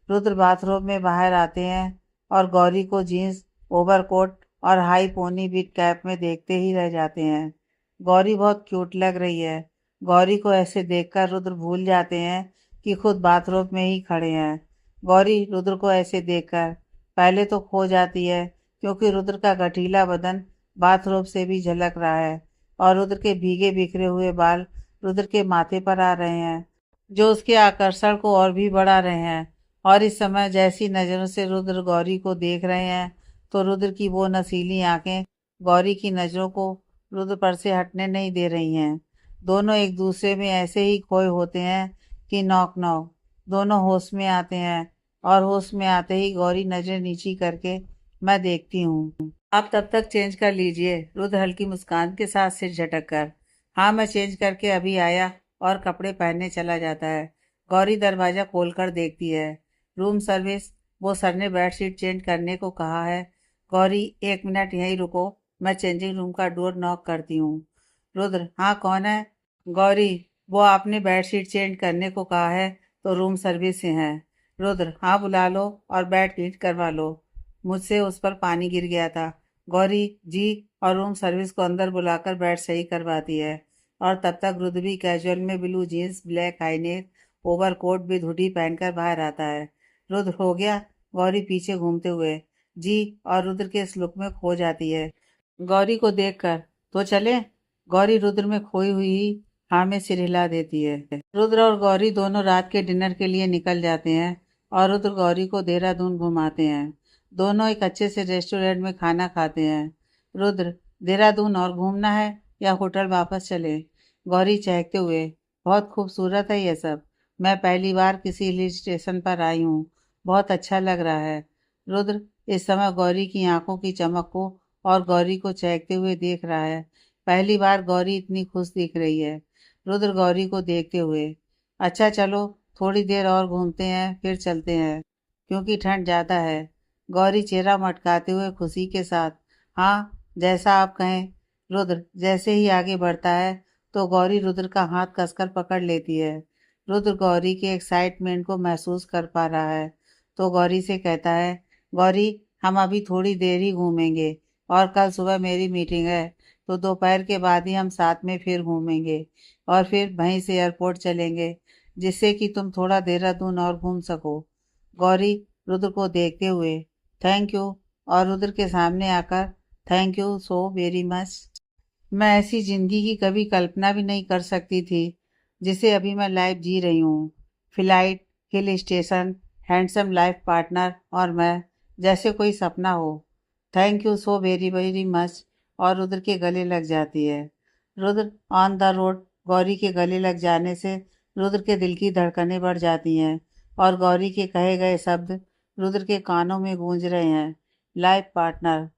[SPEAKER 1] रुद्र बाथरूम में बाहर आते हैं और गौरी को जीन्स, ओवरकोट और हाई पोनी बिग कैप में देखते ही रह जाते हैं। गौरी बहुत क्यूट लग रही है। गौरी को ऐसे देखकर रुद्र भूल जाते हैं कि खुद बाथरूम में ही खड़े हैं। गौरी रुद्र को ऐसे देखकर पहले तो खो जाती है, क्योंकि रुद्र का गठीला बदन बाथरूम से भी झलक रहा है और रुद्र के भीगे बिखरे हुए बाल रुद्र के माथे पर आ रहे हैं, जो उसके आकर्षण को और भी बढ़ा रहे हैं। और इस समय जैसी नज़रों से रुद्र गौरी को देख रहे हैं, तो रुद्र की वो नसीली आंखें गौरी की नज़रों को रुद्र पर से हटने नहीं दे रही हैं। दोनों एक दूसरे में ऐसे ही खोए होते हैं कि नॉक नॉक दोनों होश में आते हैं, और होश में आते ही गौरी नजरें नीची करके, मैं देखती हूँ। आप तब तक चेंज कर लीजिए। रुद्र हल्की मुस्कान के साथ सिर झटक कर, हाँ मैं चेंज करके अभी आया, और कपड़े पहनने चला जाता है। गौरी दरवाजा खोलकर देखती है। रूम सर्विस, वो सर ने बेडशीट चेंज करने को कहा है। गौरी, एक मिनट यहीं रुको, मैं चेंजिंग रूम का डोर नॉक करती हूँ। रुद्र, हाँ कौन है? गौरी, वो आपने बेडशीट चेंज करने को कहा है, तो रूम सर्विस से हैं। रुद्र, हाँ बुला लो और बेड हीट करवा लो, मुझसे उस पर पानी गिर गया था। गौरी जी, और रूम सर्विस को अंदर बुलाकर बेड सही करवाती है। और तब तक रुद्र भी कैजुअल में blue jeans, black high neck, overcoat with hoodie पहनकर बाहर आता है। रुद्र, हो गया? गौरी पीछे घूमते हुए जी और रुद्र के इस लुक में खो जाती है। गौरी को देखकर तो चले। गौरी रुद्र में खोई हुई ही हाँ में सिर हिला देती है। रुद्र और गौरी दोनों रात के डिनर के लिए निकल जाते हैं और रुद्र गौरी को देहरादून घुमाते हैं। दोनों एक अच्छे से रेस्टोरेंट में खाना खाते हैं। रुद्र, देहरादून और घूमना है या होटल वापस चले? गौरी चहकते हुए, बहुत खूबसूरत है ये सब। मैं पहली बार किसी हिल स्टेशन पर आई हूँ। बहुत अच्छा लग रहा है। रुद्र इस समय गौरी की आंखों की चमक को और गौरी को चहकते हुए देख रहा है। पहली बार गौरी इतनी खुश दिख रही है। रुद्र गौरी को देखते हुए, अच्छा चलो थोड़ी देर और घूमते हैं फिर चलते हैं क्योंकि ठंड ज़्यादा है। गौरी चेहरा मटकाते हुए खुशी के साथ, हाँ जैसा आप कहें। रुद्र जैसे ही आगे बढ़ता है तो गौरी रुद्र का हाथ कसकर पकड़ लेती है। रुद्र गौरी के एक्साइटमेंट को महसूस कर पा रहा है तो गौरी से कहता है, गौरी हम अभी थोड़ी देर ही घूमेंगे और कल सुबह मेरी मीटिंग है तो दोपहर के बाद ही हम साथ में फिर घूमेंगे और फिर वहीं से एयरपोर्ट चलेंगे जिससे कि तुम थोड़ा देहरादून और घूम सको। गौरी रुद्र को देखते हुए, थैंक यू, और रुद्र के सामने आकर, thank you so very much. मैं ऐसी जिंदगी की कभी कल्पना भी नहीं कर सकती थी जिसे अभी मैं लाइफ जी रही हूँ। Flight, hill station, handsome life partner और मैं, जैसे कोई सपना हो। Thank you so very very much, और रुद्र के गले लग जाती है। Rudra on the road Gauri के गले लग जाने से रुद्र के दिल की धड़कनें बढ़ जाती हैं और गौरी के कहे गए शब्द रुद्र के कानों में गूंज रहे हैं, लाइफ पार्टनर।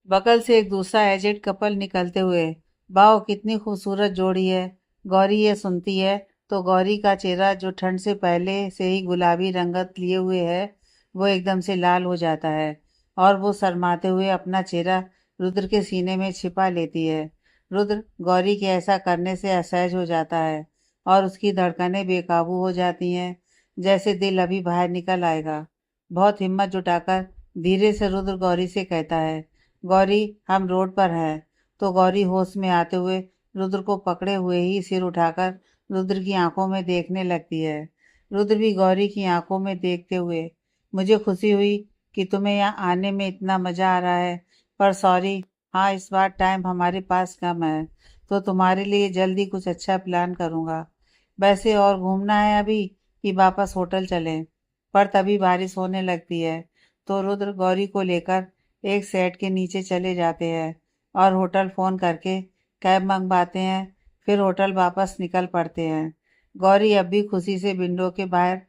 [SPEAKER 1] बगल से एक दूसरा एजेड कपल निकलते हुए, वाह कितनी खूबसूरत जोड़ी है। गौरी ये सुनती है तो गौरी का चेहरा जो ठंड से पहले से ही गुलाबी रंगत लिए हुए है वो एकदम से लाल हो जाता है और वो शर्माते हुए अपना चेहरा रुद्र के सीने में छिपा लेती है। रुद्र गौरी के ऐसा करने से असहज हो जाता है और उसकी धड़कनें बेकाबू हो जाती हैं, जैसे दिल अभी बाहर निकल आएगा। बहुत हिम्मत जुटाकर धीरे से रुद्र गौरी से कहता है, गौरी हम रोड पर हैं। तो गौरी होश में आते हुए रुद्र को पकड़े हुए ही सिर उठाकर रुद्र की आंखों में देखने लगती है। रुद्र भी गौरी की आंखों में देखते हुए, मुझे खुशी हुई कि तुम्हें यहाँ आने में इतना मज़ा आ रहा है, पर सॉरी, हाँ इस बार टाइम हमारे पास कम है तो तुम्हारे लिए जल्दी कुछ अच्छा प्लान करूँगा। वैसे और घूमना है अभी कि वापस होटल चलें? पर तभी बारिश होने लगती है तो रुद्र गौरी को लेकर एक सेट के नीचे चले जाते हैं और होटल फ़ोन करके कैब मंगवाते हैं। फिर होटल वापस निकल पड़ते हैं। गौरी अब भी खुशी से विंडो के बाहर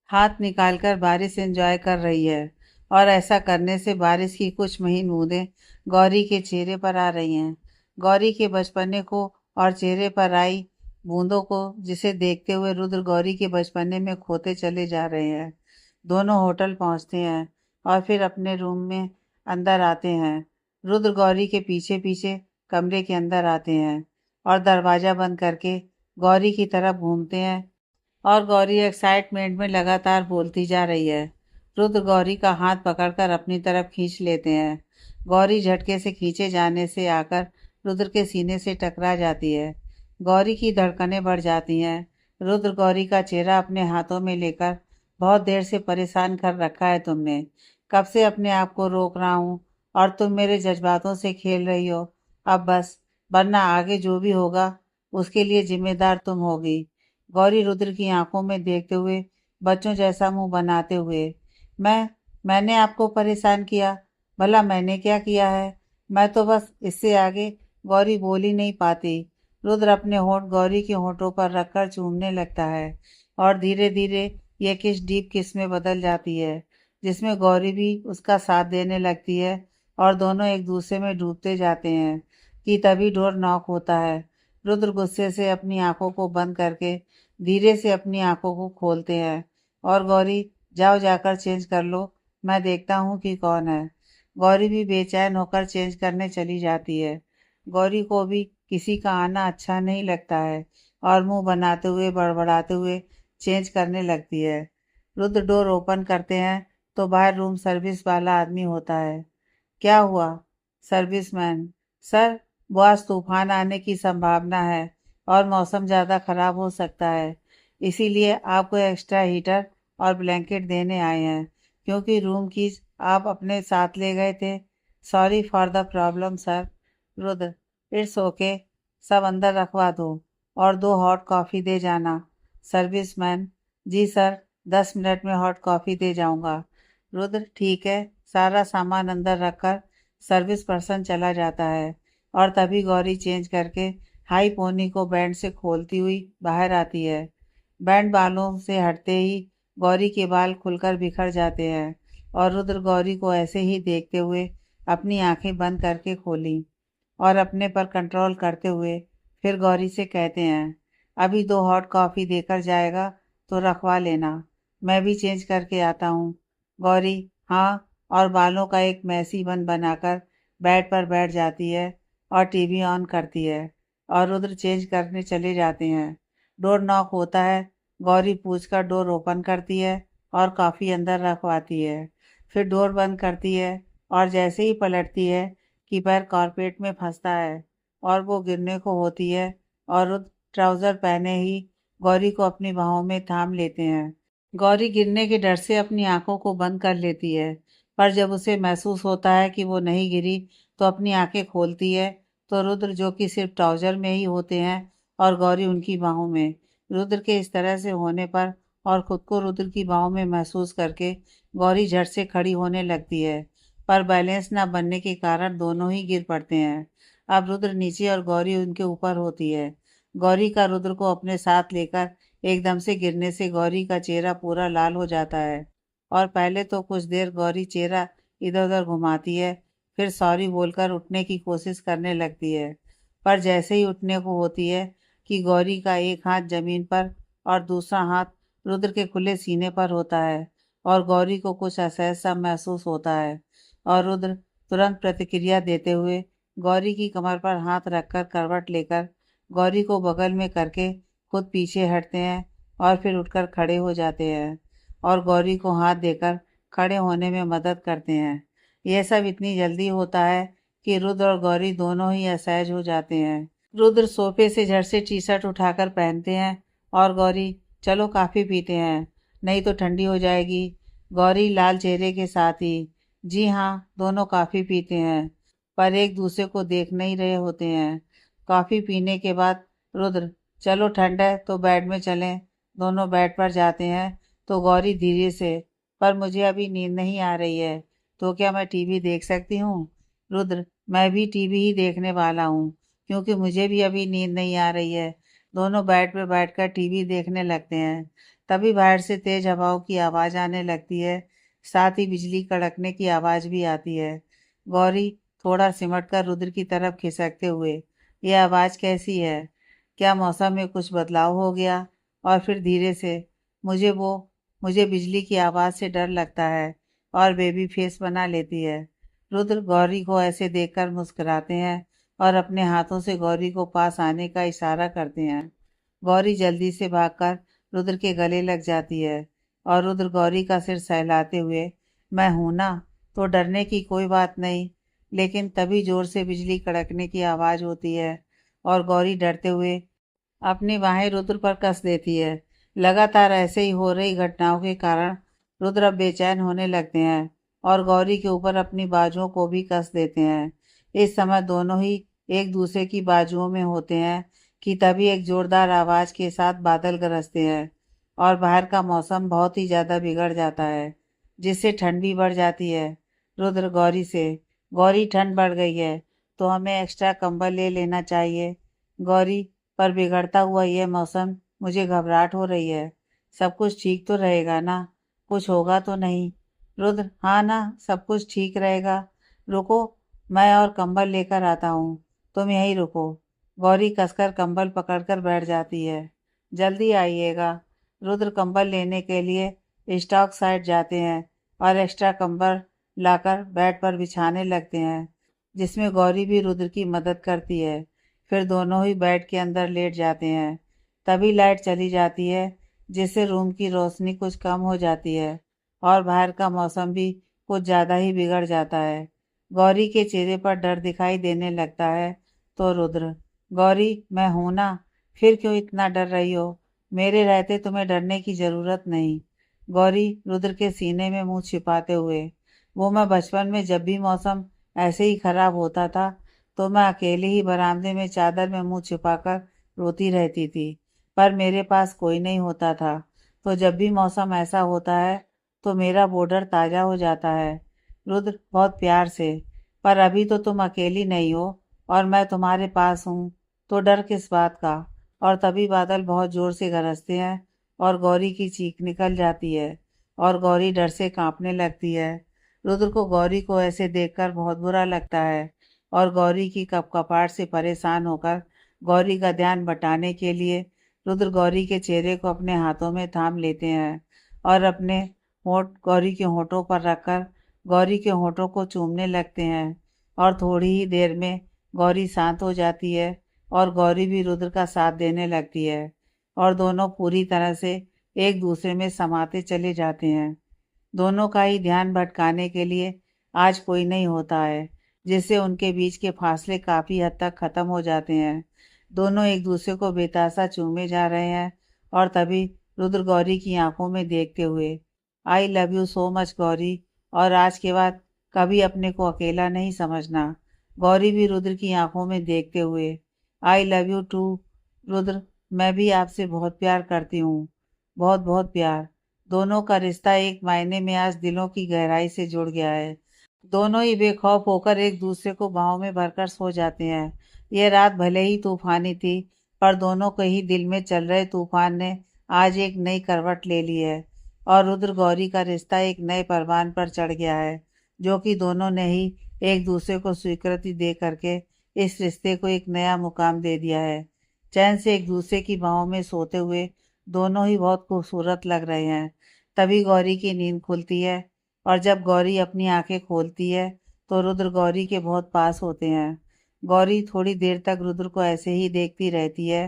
[SPEAKER 1] हाथ निकालकर बारिश एंजॉय कर रही है और ऐसा करने से बारिश की कुछ महीन बूंदें गौरी के चेहरे पर आ रही हैं। गौरी के बचपने को और चेहरे पर आई बूंदों को जिसे देखते हुए रुद्र गौरी के बचपने में खोते चले जा रहे हैं। दोनों होटल पहुंचते हैं और फिर अपने रूम में अंदर आते हैं। रुद्र गौरी के पीछे पीछे कमरे के अंदर आते हैं और दरवाज़ा बंद करके गौरी की तरफ घूमते हैं और गौरी एक्साइटमेंट में लगातार बोलती जा रही है। रुद्र गौरी का हाथ पकड़कर अपनी तरफ खींच लेते हैं। गौरी झटके से खींचे जाने से आकर रुद्र के सीने से टकरा जाती है। गौरी की धड़कनें बढ़ जाती हैं। रुद्र गौरी का चेहरा अपने हाथों में लेकर, बहुत देर से परेशान कर रखा है तुमने। कब से अपने आप को रोक रहा हूँ और तुम मेरे जज्बातों से खेल रही हो। अब बस, वरना आगे जो भी होगा उसके लिए जिम्मेदार तुम होगी। गौरी रुद्र की आंखों में देखते हुए बच्चों जैसा मुंह बनाते हुए, मैंने आपको परेशान किया? भला मैंने क्या किया है? मैं तो बस, इससे आगे गौरी बोल ही नहीं पाती। रुद्र अपने होंठ गौरी के होंठों पर रखकर चूमने लगता है और धीरे धीरे यह किस डीप किस में बदल जाती है जिसमें गौरी भी उसका साथ देने लगती है और दोनों एक दूसरे में डूबते जाते हैं कि तभी डोर नॉक होता है। रुद्र गुस्से से अपनी आंखों को बंद करके धीरे से अपनी आंखों को खोलते हैं और गौरी, जाओ जाकर चेंज कर लो, मैं देखता हूँ कि कौन है। गौरी भी बेचैन होकर चेंज करने चली जाती है। गौरी को भी किसी का आना अच्छा नहीं लगता है और मुंह बनाते हुए बड़बड़ाते हुए चेंज करने लगती है। रुद्र डोर ओपन करते हैं तो बाहर रूम सर्विस वाला आदमी होता है। क्या हुआ? सर्विसमैन, सर वो आज तूफान आने की संभावना है और मौसम ज़्यादा ख़राब हो सकता है, इसीलिए आपको एक्स्ट्रा हीटर और ब्लैंकेट देने आए हैं। क्योंकि रूम कीज आप अपने साथ ले गए थे। Sorry for the problem sir. Rudra, it's okay, सब अंदर रखवा दो और 2 हॉट कॉफ़ी दे जाना। सर्विसमैन, जी सर, 10 मिनट में हॉट कॉफ़ी दे जाऊंगा। रुद्र, ठीक है। सारा सामान अंदर रखकर सर्विस पर्सन चला जाता है और तभी गौरी चेंज करके हाई पोनी को बैंड से खोलती हुई बाहर आती है। बैंड बालों से हटते ही गौरी के बाल खुलकर बिखर जाते हैं और रुद्र गौरी को ऐसे ही देखते हुए अपनी आंखें बंद करके खोली और अपने पर कंट्रोल करते हुए फिर गौरी से कहते हैं, अभी 2 हॉट कॉफ़ी देकर जाएगा तो रखवा लेना, मैं भी चेंज करके आता हूँ। गौरी, हाँ, और बालों का एक मैसी बन बनाकर बेड पर बैठ जाती है और टीवी ऑन करती है और रुद्र चेंज करने चले जाते हैं। डोर नॉक होता है। गौरी पूछकर डोर ओपन करती है और कॉफ़ी अंदर रखवाती है। फिर डोर बंद करती है और जैसे ही पलटती है कि पैर कारपेट में फंसता है और वो गिरने को होती है और रुद्र ट्राउज़र पहने ही गौरी को अपनी बाहों में थाम लेते हैं। गौरी गिरने के डर से अपनी आंखों को बंद कर लेती है, पर जब उसे महसूस होता है कि वो नहीं गिरी तो अपनी आंखें खोलती है तो रुद्र, जो कि सिर्फ ट्राउज़र में ही होते हैं, और गौरी उनकी बाहों में। रुद्र के इस तरह से होने पर और खुद को रुद्र की बाहों में महसूस करके गौरी झट से खड़ी होने लगती है, पर बैलेंस न बनने के कारण दोनों ही गिर पड़ते हैं। अब रुद्र नीचे और गौरी उनके ऊपर होती है। गौरी का रुद्र को अपने साथ लेकर एकदम से गिरने से गौरी का चेहरा पूरा लाल हो जाता है और पहले तो कुछ देर गौरी चेहरा इधर उधर घुमाती है, फिर सॉरी बोलकर उठने की कोशिश करने लगती है। पर जैसे ही उठने को होती है कि गौरी का एक हाथ जमीन पर और दूसरा हाथ रुद्र के खुले सीने पर होता है और गौरी को कुछ असहज सा महसूस होता है और रुद्र तुरंत प्रतिक्रिया देते हुए गौरी की कमर पर हाथ रखकर करवट लेकर गौरी को बगल में करके खुद पीछे हटते हैं और फिर उठकर खड़े हो जाते हैं और गौरी को हाथ देकर खड़े होने में मदद करते हैं। यह सब इतनी जल्दी होता है कि रुद्र और गौरी दोनों ही असहज हो जाते हैं। रुद्र सोफे से झट से टी शर्ट उठाकर पहनते हैं और गौरी, चलो काफ़ी पीते हैं, नहीं तो ठंडी हो जाएगी। गौरी लाल चेहरे के साथ ही, जी हाँ, दोनों काफ़ी पीते हैं, पर एक दूसरे को देख नहीं रहे होते हैं। कॉफ़ी पीने के बाद रुद्र, चलो ठंड है तो बेड में चलें। दोनों बेड पर जाते हैं तो गौरी धीरे से, पर मुझे अभी नींद नहीं आ रही है, तो क्या मैं टीवी देख सकती हूँ? रुद्र, मैं भी टीवी ही देखने वाला हूँ, क्योंकि मुझे भी अभी नींद नहीं आ रही है। दोनों बेड पर बैठकर टीवी देखने लगते हैं। तभी बाहर से तेज हवाओं की आवाज़ आने लगती है, साथ ही बिजली कड़कने की आवाज़ भी आती है। गौरी थोड़ा सिमट कर रुद्र की तरफ खिसकते हुए, यह आवाज़ कैसी है? क्या मौसम में कुछ बदलाव हो गया? और फिर धीरे से, मुझे वो मुझे बिजली की आवाज़ से डर लगता है, और बेबी फेस बना लेती है। रुद्र गौरी को ऐसे देखकर मुस्कुराते हैं और अपने हाथों से गौरी को पास आने का इशारा करते हैं। गौरी जल्दी से भागकर रुद्र के गले लग जाती है और रुद्र गौरी का सिर सहलाते हुए, मैं हूं ना, तो डरने की कोई बात नहीं। लेकिन तभी जोर से बिजली कड़कने की आवाज़ होती है और गौरी डरते हुए अपनी बाहें रुद्र पर कस देती है। लगातार ऐसे ही हो रही घटनाओं के कारण रुद्र अब बेचैन होने लगते हैं और गौरी के ऊपर अपनी बाजुओं को भी कस देते हैं। इस समय दोनों ही एक दूसरे की बाजुओं में होते हैं कि तभी एक जोरदार आवाज़ के साथ बादल गरजते हैं और बाहर का मौसम बहुत ही ज़्यादा बिगड़ जाता है, जिससे ठंड भी बढ़ जाती है। रुद्र गौरी से, गौरी ठंड बढ़ गई है तो हमें एक्स्ट्रा कंबल ले लेना चाहिए। गौरी, पर बिगड़ता हुआ यह मौसम, मुझे घबराहट हो रही है। सब कुछ ठीक तो रहेगा ना? कुछ होगा तो नहीं? रुद्र, हाँ ना, सब कुछ ठीक रहेगा। रुको, मैं और कंबल लेकर आता हूँ, तुम यहीं रुको। गौरी कसकर कंबल पकड़कर बैठ जाती है। जल्दी आइएगा। रुद्र कंबल लेने के लिए स्टॉक साइड जाते हैं और एक्स्ट्रा कंबल लाकर बेड पर बिछाने लगते हैं, जिसमें गौरी भी रुद्र की मदद करती है। फिर दोनों ही बेड के अंदर लेट जाते हैं। तभी लाइट चली जाती है, जिससे रूम की रोशनी कुछ कम हो जाती है और बाहर का मौसम भी कुछ ज़्यादा ही बिगड़ जाता है। गौरी के चेहरे पर डर दिखाई देने लगता है तो रुद्र, गौरी, मैं हूं ना, फिर क्यों इतना डर रही हो? मेरे रहते तुम्हें डरने की ज़रूरत नहीं। गौरी रुद्र के सीने में मुंह छिपाते हुए। वो मैं बचपन में जब भी मौसम ऐसे ही खराब होता था तो मैं अकेले ही बरामदे में चादर में मुंह छिपाकर रोती रहती थी, पर मेरे पास कोई नहीं होता था। तो जब भी मौसम ऐसा होता है तो मेरा बॉर्डर ताज़ा हो जाता है। रुद्र बहुत प्यार से, पर अभी तो तुम अकेली नहीं हो और मैं तुम्हारे पास हूँ, तो डर किस बात का। और तभी बादल बहुत जोर से गरजते हैं और गौरी की चीख निकल जाती है और गौरी डर से कांपने लगती है। रुद्र को गौरी को ऐसे देखकर बहुत बुरा लगता है और गौरी की कपकपाहट से परेशान होकर गौरी का ध्यान बटाने के लिए रुद्र गौरी के चेहरे को अपने हाथों में थाम लेते हैं और अपने होंठ गौरी के होंठों पर रखकर गौरी के होंठों को चूमने लगते हैं। और थोड़ी ही देर में गौरी शांत हो जाती है और गौरी भी रुद्र का साथ देने लगती है और दोनों पूरी तरह से एक दूसरे में समाते चले जाते हैं। दोनों का ही ध्यान भटकाने के लिए आज कोई नहीं होता है, जिससे उनके बीच के फासले काफ़ी हद तक ख़त्म हो जाते हैं। दोनों एक दूसरे को बेतासा चूमे जा रहे हैं और तभी रुद्र गौरी की आंखों में देखते हुए, I love you so much Gauri, और आज के बाद कभी अपने को अकेला नहीं समझना। गौरी भी रुद्र की आंखों में देखते हुए, I love you too Rudra, मैं भी आपसे बहुत प्यार करती हूँ, बहुत बहुत प्यार। दोनों का रिश्ता एक मायने में आज दिलों की गहराई से जुड़ गया है। दोनों ही बेखौफ होकर एक दूसरे को बाहों में भरकर सो जाते हैं। यह रात भले ही तूफानी थी, पर दोनों के ही दिल में चल रहे तूफान ने आज एक नई करवट ले ली है और रुद्र गौरी का रिश्ता एक नए परवान पर चढ़ गया है, जो कि दोनों ने ही एक दूसरे को स्वीकृति दे करके इस रिश्ते को एक नया मुकाम दे दिया है। चैन से एक दूसरे की बाहों में सोते हुए दोनों ही बहुत खूबसूरत लग रहे हैं। तभी गौरी की नींद खुलती है और जब गौरी अपनी आंखें खोलती है तो रुद्र गौरी के बहुत पास होते हैं। गौरी थोड़ी देर तक रुद्र को ऐसे ही देखती रहती है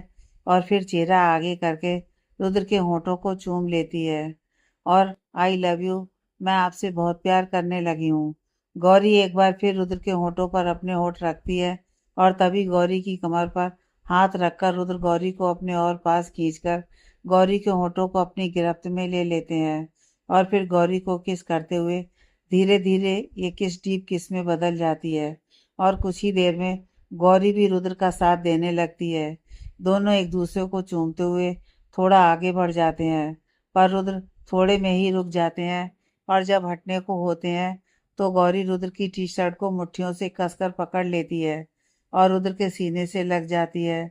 [SPEAKER 1] और फिर चेहरा आगे करके रुद्र के होंठों को चूम लेती है और आई लव यू, मैं आपसे बहुत प्यार करने लगी हूँ। गौरी एक बार फिर रुद्र के होंठों पर अपने होंठ रखती है और तभी गौरी की कमर पर हाथ रखकर रुद्र गौरी को अपने और पास खींचकर गौरी के होंठों को अपनी गिरफ्त में ले लेते हैं और फिर गौरी को किस करते हुए धीरे धीरे ये किस डीप किस में बदल जाती है और कुछ ही देर में गौरी भी रुद्र का साथ देने लगती है। दोनों एक दूसरे को चूमते हुए थोड़ा आगे बढ़ जाते हैं, पर रुद्र थोड़े में ही रुक जाते हैं और जब हटने को होते हैं तो गौरी रुद्र की टी शर्ट को मुट्ठियों से कसकर पकड़ लेती है और रुद्र के सीने से लग जाती है।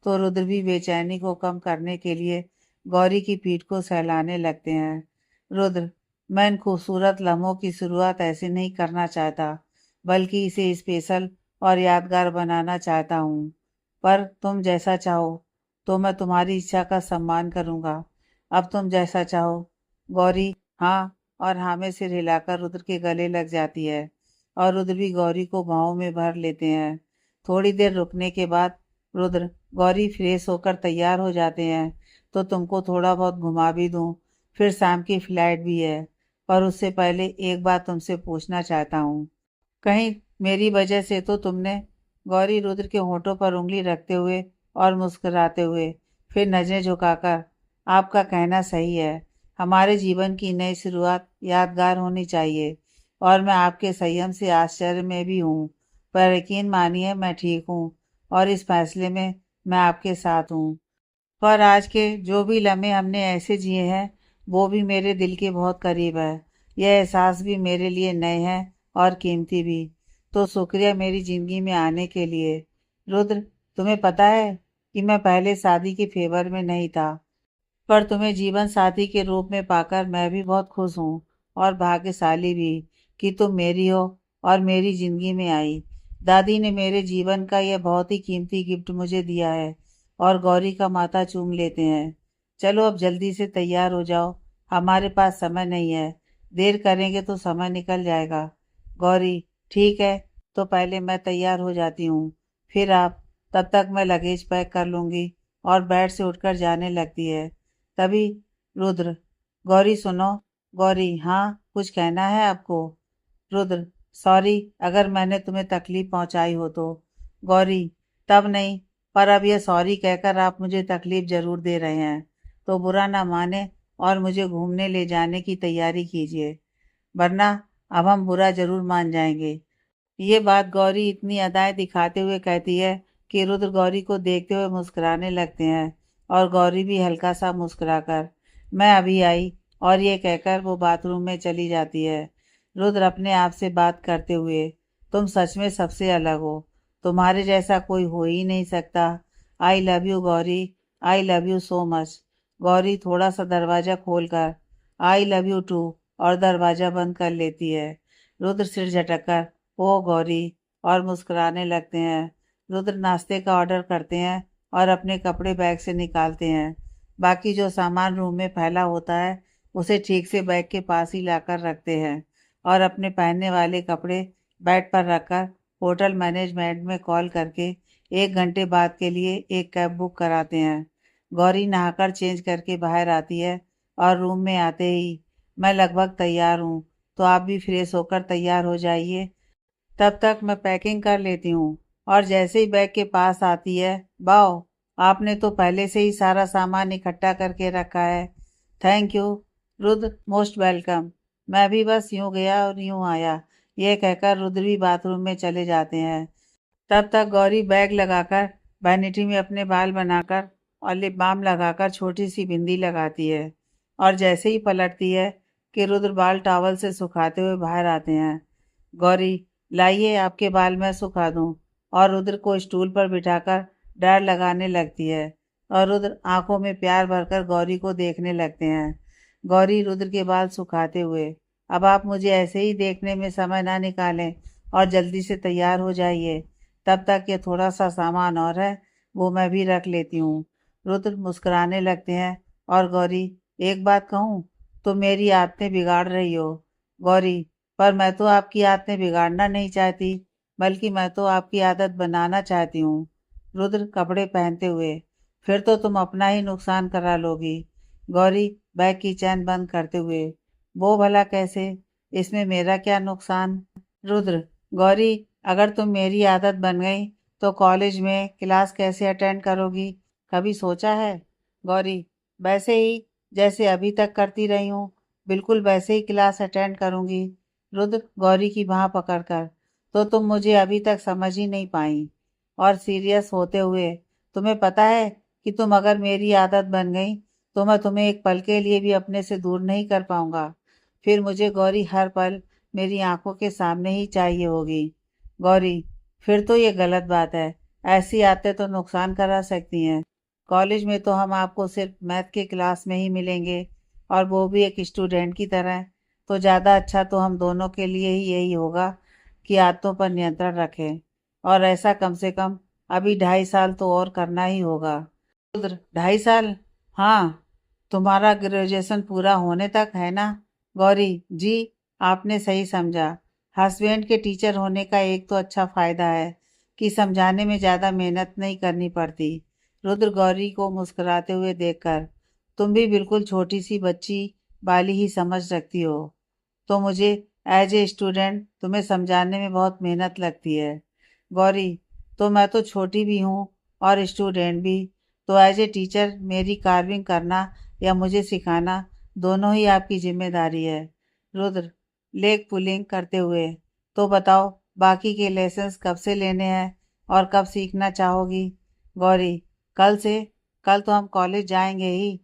[SPEAKER 1] तो रुद्र भी बेचैनी को कम करने के लिए गौरी की पीठ को सहलाने लगते हैं। रुद्र, मैं इन खूबसूरत लम्हों की शुरुआत ऐसे नहीं करना चाहता, बल्कि इसे स्पेशल और यादगार बनाना चाहता हूँ। पर तुम जैसा चाहो, तो मैं तुम्हारी इच्छा का सम्मान करूँगा। अब तुम जैसा चाहो। गौरी हाँ और हाँ में सिर हिलाकर रुद्र के गले लग जाती है और रुद्र भी गौरी को बाहों में भर लेते हैं। थोड़ी देर रुकने के बाद रुद्र, गौरी फ्रेश होकर तैयार हो जाते हैं, तो तुमको थोड़ा बहुत घुमा भी दूँ, फिर शाम की फ्लाइट भी है। पर उससे पहले एक बात तुमसे पूछना चाहता हूँ। कहीं मेरी वजह से तो तुमने, गौरी रुद्र के होंठों पर उंगली रखते हुए और मुस्कुराते हुए फिर नजरें झुकाकर, आपका कहना सही है, हमारे जीवन की नई शुरुआत यादगार होनी चाहिए और मैं आपके संयम से आश्चर्य में भी हूँ। पर यकीन मानिए मैं ठीक हूँ और इस फैसले में मैं आपके साथ हूँ। पर आज के जो भी लम्हे हमने ऐसे जिए हैं वो भी मेरे दिल के बहुत करीब है। यह एहसास भी मेरे लिए नए हैं और कीमती भी। तो शुक्रिया मेरी ज़िंदगी में आने के लिए। रुद्र, तुम्हें पता है कि मैं पहले शादी के फेवर में नहीं था, पर तुम्हें जीवन साथी के रूप में पाकर मैं भी बहुत खुश हूँ और भाग्यशाली भी कि तुम मेरी हो और मेरी ज़िंदगी में आई। दादी ने मेरे जीवन का यह बहुत ही कीमती गिफ्ट मुझे दिया है। और गौरी का माथा चूम लेते हैं। चलो अब जल्दी से तैयार हो जाओ, हमारे पास समय नहीं है, देर करेंगे तो समय निकल जाएगा। गौरी ठीक है, तो पहले मैं तैयार हो जाती हूँ, फिर आप, तब तक मैं लगेज पैक कर लूँगी और बेड से उठकर जाने लगती है। तभी रुद्र, गौरी सुनो। गौरी हाँ, कुछ कहना है आपको। रुद्र, सॉरी अगर मैंने तुम्हें तकलीफ पहुंचाई हो तो। गौरी, तब नहीं, पर अब यह सॉरी कहकर आप मुझे तकलीफ जरूर दे रहे हैं, तो बुरा ना माने और मुझे घूमने ले जाने की तैयारी कीजिए, वरना अब हम बुरा ज़रूर मान जाएंगे। ये बात गौरी इतनी अदाएं दिखाते हुए कहती है कि रुद्र गौरी को देखते हुए मुस्कुराने लगते हैं और गौरी भी हल्का सा मुस्कुराकर मैं अभी आई और ये कहकर वो बाथरूम में चली जाती है। रुद्र अपने आप से बात करते हुए, तुम सच में सबसे अलग हो, तुम्हारे जैसा कोई हो ही नहीं सकता। आई love you Gauri, I love you so much. Gauri थोड़ा सा दरवाज़ा खोलकर आई लव यू टू और दरवाज़ा बंद कर लेती है। रुद्र सिर झटककर ओ गौरी और मुस्कुराने लगते हैं। रुद्र नाश्ते का ऑर्डर करते हैं और अपने कपड़े बैग से निकालते हैं। बाकी जो सामान रूम में फैला होता है उसे ठीक से बैग के पास ही लाकर रखते हैं और अपने पहनने वाले कपड़े बेड पर रखकर होटल मैनेजमेंट में कॉल करके 1 घंटे बाद के लिए एक कैब बुक कराते हैं। गौरी नहाकर चेंज करके बाहर आती है और रूम में आते ही मैं लगभग तैयार हूँ, तो आप भी फ्रेश होकर तैयार हो जाइए, तब तक मैं पैकिंग कर लेती हूँ। और जैसे ही बैग के पास आती है, बाओ, आपने तो पहले से ही सारा सामान इकट्ठा करके रखा है। Thank you Rudra, most welcome. मैं भी बस यूं गया और यूं आया, यह कहकर रुद्र भी बाथरूम में चले जाते हैं। तब तक गौरी बैग लगाकर वैनिटी में अपने बाल बनाकर और लिप बाम लगाकर छोटी सी बिंदी लगाती है और जैसे ही पलटती है कि रुद्र बाल टॉवल से सुखाते हुए बाहर आते हैं। गौरी, लाइए आपके बाल मैं सुखा दूं। और रुद्र को स्टूल पर बिठाकर डार लगाने लगती है और रुद्र आंखों में प्यार भरकर गौरी को देखने लगते हैं। गौरी रुद्र के बाल सुखाते हुए, अब आप मुझे ऐसे ही देखने में समय ना निकालें और जल्दी से तैयार हो जाइए, तब तक ये थोड़ा सा सामान और है, वो मैं भी रख लेती हूँ। रुद्र मुस्कुराने लगते हैं और गौरी, एक बात कहूँ, तुम मेरी आदतें बिगाड़ रही हो। गौरी, पर मैं तो आपकी आदतें बिगाड़ना नहीं चाहती, बल्कि मैं तो आपकी आदत बनाना चाहती हूँ। रुद्र कपड़े पहनते हुए, फिर तो तुम अपना ही नुकसान करा लोगी। गौरी बैग की चैन बंद करते हुए, वो भला कैसे, इसमें मेरा क्या नुकसान। रुद्र, गौरी, अगर तुम मेरी आदत बन गई तो कॉलेज में क्लास कैसे अटेंड करोगी, कभी सोचा है। गौरी, वैसे ही जैसे अभी तक करती रही हूँ, बिल्कुल वैसे ही क्लास अटेंड करूँगी। रुद्र गौरी की बाह पकड़कर, तो तुम मुझे अभी तक समझ ही नहीं पाई। और सीरियस होते हुए, तुम्हें पता है कि तुम अगर मेरी आदत बन गई तो मैं तुम्हें एक पल के लिए भी अपने से दूर नहीं कर पाऊंगा। फिर मुझे गौरी हर पल मेरी आंखों के सामने ही चाहिए होगी। गौरी, फिर तो ये गलत बात है, ऐसी आदतें तो नुकसान करा सकती हैं। कॉलेज में तो हम आपको सिर्फ मैथ के क्लास में ही मिलेंगे और वो भी एक स्टूडेंट की तरह, तो ज़्यादा अच्छा तो हम दोनों के लिए ही यही होगा कि आदतों पर नियंत्रण रखें, और ऐसा कम से कम अभी 2.5 साल तो और करना ही होगा। रुद्र, 2.5 साल? हाँ, तुम्हारा ग्रेजुएशन पूरा होने तक है ना। गौरी, जी, आपने सही समझा। हस्बैंड के टीचर होने का एक तो अच्छा फ़ायदा है कि समझाने में ज़्यादा मेहनत नहीं करनी पड़ती। रुद्र गौरी को मुस्कुराते हुए देखकर, तुम भी बिल्कुल छोटी सी बच्ची वाली ही समझ रखती हो, तो मुझे एज ए स्टूडेंट तुम्हें समझाने में बहुत मेहनत लगती है। गौरी, तो मैं तो छोटी भी हूँ और स्टूडेंट भी, तो एज ए टीचर मेरी कार्विंग करना या मुझे सिखाना दोनों ही आपकी जिम्मेदारी है। रुद्र लेग पुलिंग करते हुए, तो बताओ बाकी के लेसन्स कब से लेने हैं और कब सीखना चाहोगी। गौरी, कल से। कल तो हम कॉलेज जाएंगे ही,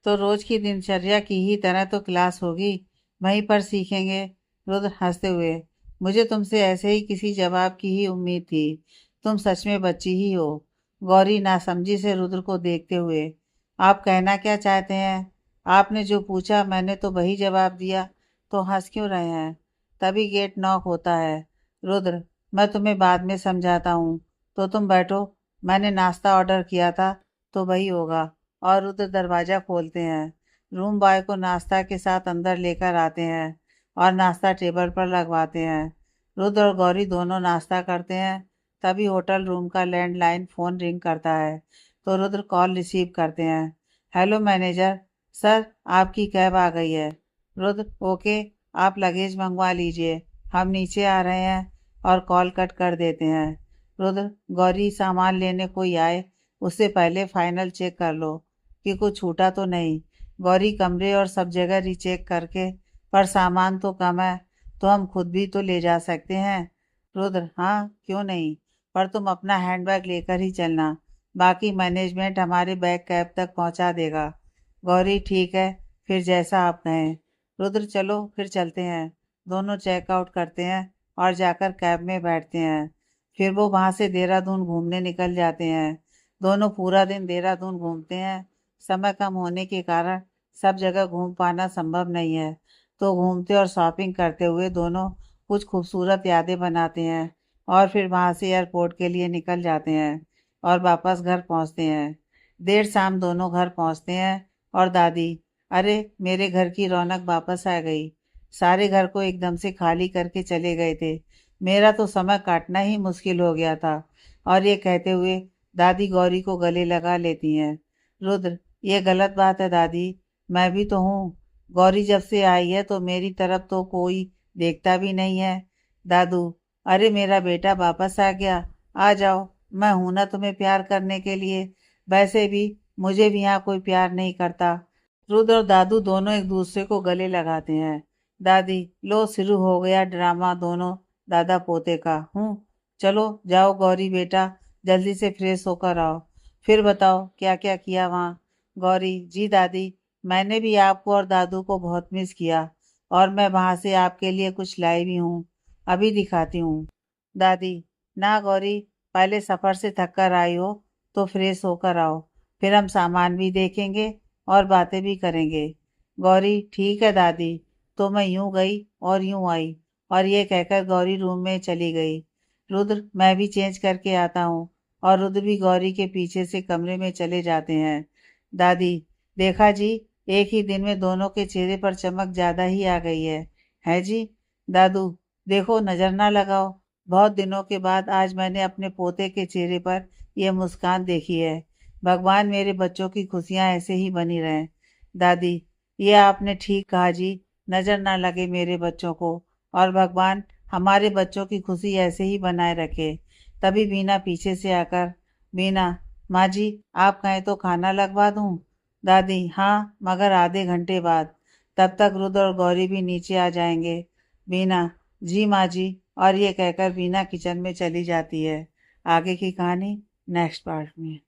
[SPEAKER 1] तो रोज की दिनचर्या की ही तरह तो क्लास होगी, वहीं पर सीखेंगे। रुद्र हंसते हुए, मुझे तुमसे ऐसे ही किसी जवाब की ही उम्मीद थी, तुम सच में बच्ची ही हो। गौरी नासमझी से रुद्र को देखते हुए, आप कहना क्या चाहते हैं। आपने जो पूछा मैंने तो वही जवाब दिया, तो हंस क्यों रहे हैं। तभी गेट नॉक होता है। रुद्र, मैं तुम्हें बाद में समझाता हूँ, तो तुम बैठो, मैंने नाश्ता ऑर्डर किया था तो वही होगा। और रुद्र दरवाज़ा खोलते हैं, रूम बॉय को नाश्ता के साथ अंदर लेकर आते हैं और नाश्ता टेबल पर लगवाते हैं। रुद्र और गौरी दोनों नाश्ता करते हैं। तभी होटल रूम का लैंडलाइन फ़ोन रिंग करता है, तो रुद्र कॉल रिसीव करते हैं। हेलो मैनेजर, सर आपकी कैब आ गई है। रुद्र, ओके, आप लगेज मंगवा लीजिए, हम नीचे आ रहे हैं, और कॉल कट कर देते हैं। रुद्र, गौरी सामान लेने कोई आए उससे पहले फाइनल चेक कर लो कि कुछ छूटा तो नहीं, गौरी कमरे और सब जगह रीचेक करके, पर सामान तो कम है, तो हम खुद भी तो ले जा सकते हैं। रुद्र, हाँ क्यों नहीं, पर तुम अपना हैंडबैग लेकर ही चलना, बाकी मैनेजमेंट हमारे बैग कैब तक पहुंचा देगा। गौरी, ठीक है, फिर जैसा आप कहें। रुद्र, चलो फिर चलते हैं। दोनों चेकआउट करते हैं और जाकर कैब में बैठते हैं। फिर वो वहां से देहरादून घूमने निकल जाते हैं। दोनों पूरा दिन देहरादून घूमते हैं। समय कम होने के कारण सब जगह घूम पाना संभव नहीं है, तो घूमते और शॉपिंग करते हुए दोनों कुछ खूबसूरत यादें बनाते हैं और फिर वहां से एयरपोर्ट के लिए निकल जाते हैं और वापस घर पहुंचते हैं। देर शाम दोनों घर पहुंचते हैं और दादी, अरे मेरे घर की रौनक वापस आ गई। सारे घर को एकदम से खाली करके चले गए थे, मेरा तो समय काटना ही मुश्किल हो गया था। और ये कहते हुए दादी गौरी को गले लगा लेती हैं। रुद्र, ये गलत बात है दादी, मैं भी तो हूँ। गौरी जब से आई है तो मेरी तरफ तो कोई देखता भी नहीं है। दादू, अरे मेरा बेटा वापस आ गया, आ जाओ, मैं हूं ना तुम्हें प्यार करने के लिए। वैसे भी मुझे भी यहाँ कोई प्यार नहीं करता। रुद्र और दादू दोनों एक दूसरे को गले लगाते हैं। दादी, लो शुरू हो गया ड्रामा दोनों दादा पोते का। हूँ, चलो जाओ गौरी बेटा, जल्दी से फ्रेश होकर आओ। फिर बताओ क्या क्या किया वहाँ। गौरी, जी दादी, मैंने भी आपको और दादू को बहुत मिस किया, और मैं वहां से आपके लिए कुछ लाई भी हूँ, अभी दिखाती हूँ। दादी, ना गौरी, पहले सफर से थक कर आई हो तो फ्रेश होकर आओ, फिर हम सामान भी देखेंगे और बातें भी करेंगे। गौरी, ठीक है दादी। तो मैं यूं गई और यूं आई, और ये कहकर गौरी रूम में चली गई। रुद्र, मैं भी चेंज करके आता हूँ। और रुद्र भी गौरी के पीछे से कमरे में चले जाते हैं। दादी, देखा जी, एक ही दिन में दोनों के चेहरे पर चमक ज्यादा ही आ गई है जी। दादू, देखो नजर ना लगाओ, बहुत दिनों के बाद आज मैंने अपने पोते के चेहरे पर यह मुस्कान देखी है। भगवान मेरे बच्चों की खुशियां ऐसे ही बनी रहें। दादी, ये आपने ठीक कहा जी, नजर ना लगे मेरे बच्चों को, और भगवान हमारे बच्चों की खुशी ऐसे ही बनाए रखे। तभी बीना पीछे से आकर, बीना, माँ जी, आप कहें तो खाना लगवा दूं। दादी, हाँ, मगर आधे घंटे बाद। तब तक रुद्र और गौरी भी नीचे आ जाएंगे। बीना, जी माँ जी। और ये कहकर बीना किचन में चली जाती है। आगे की कहानी नेक्स्ट पार्ट में।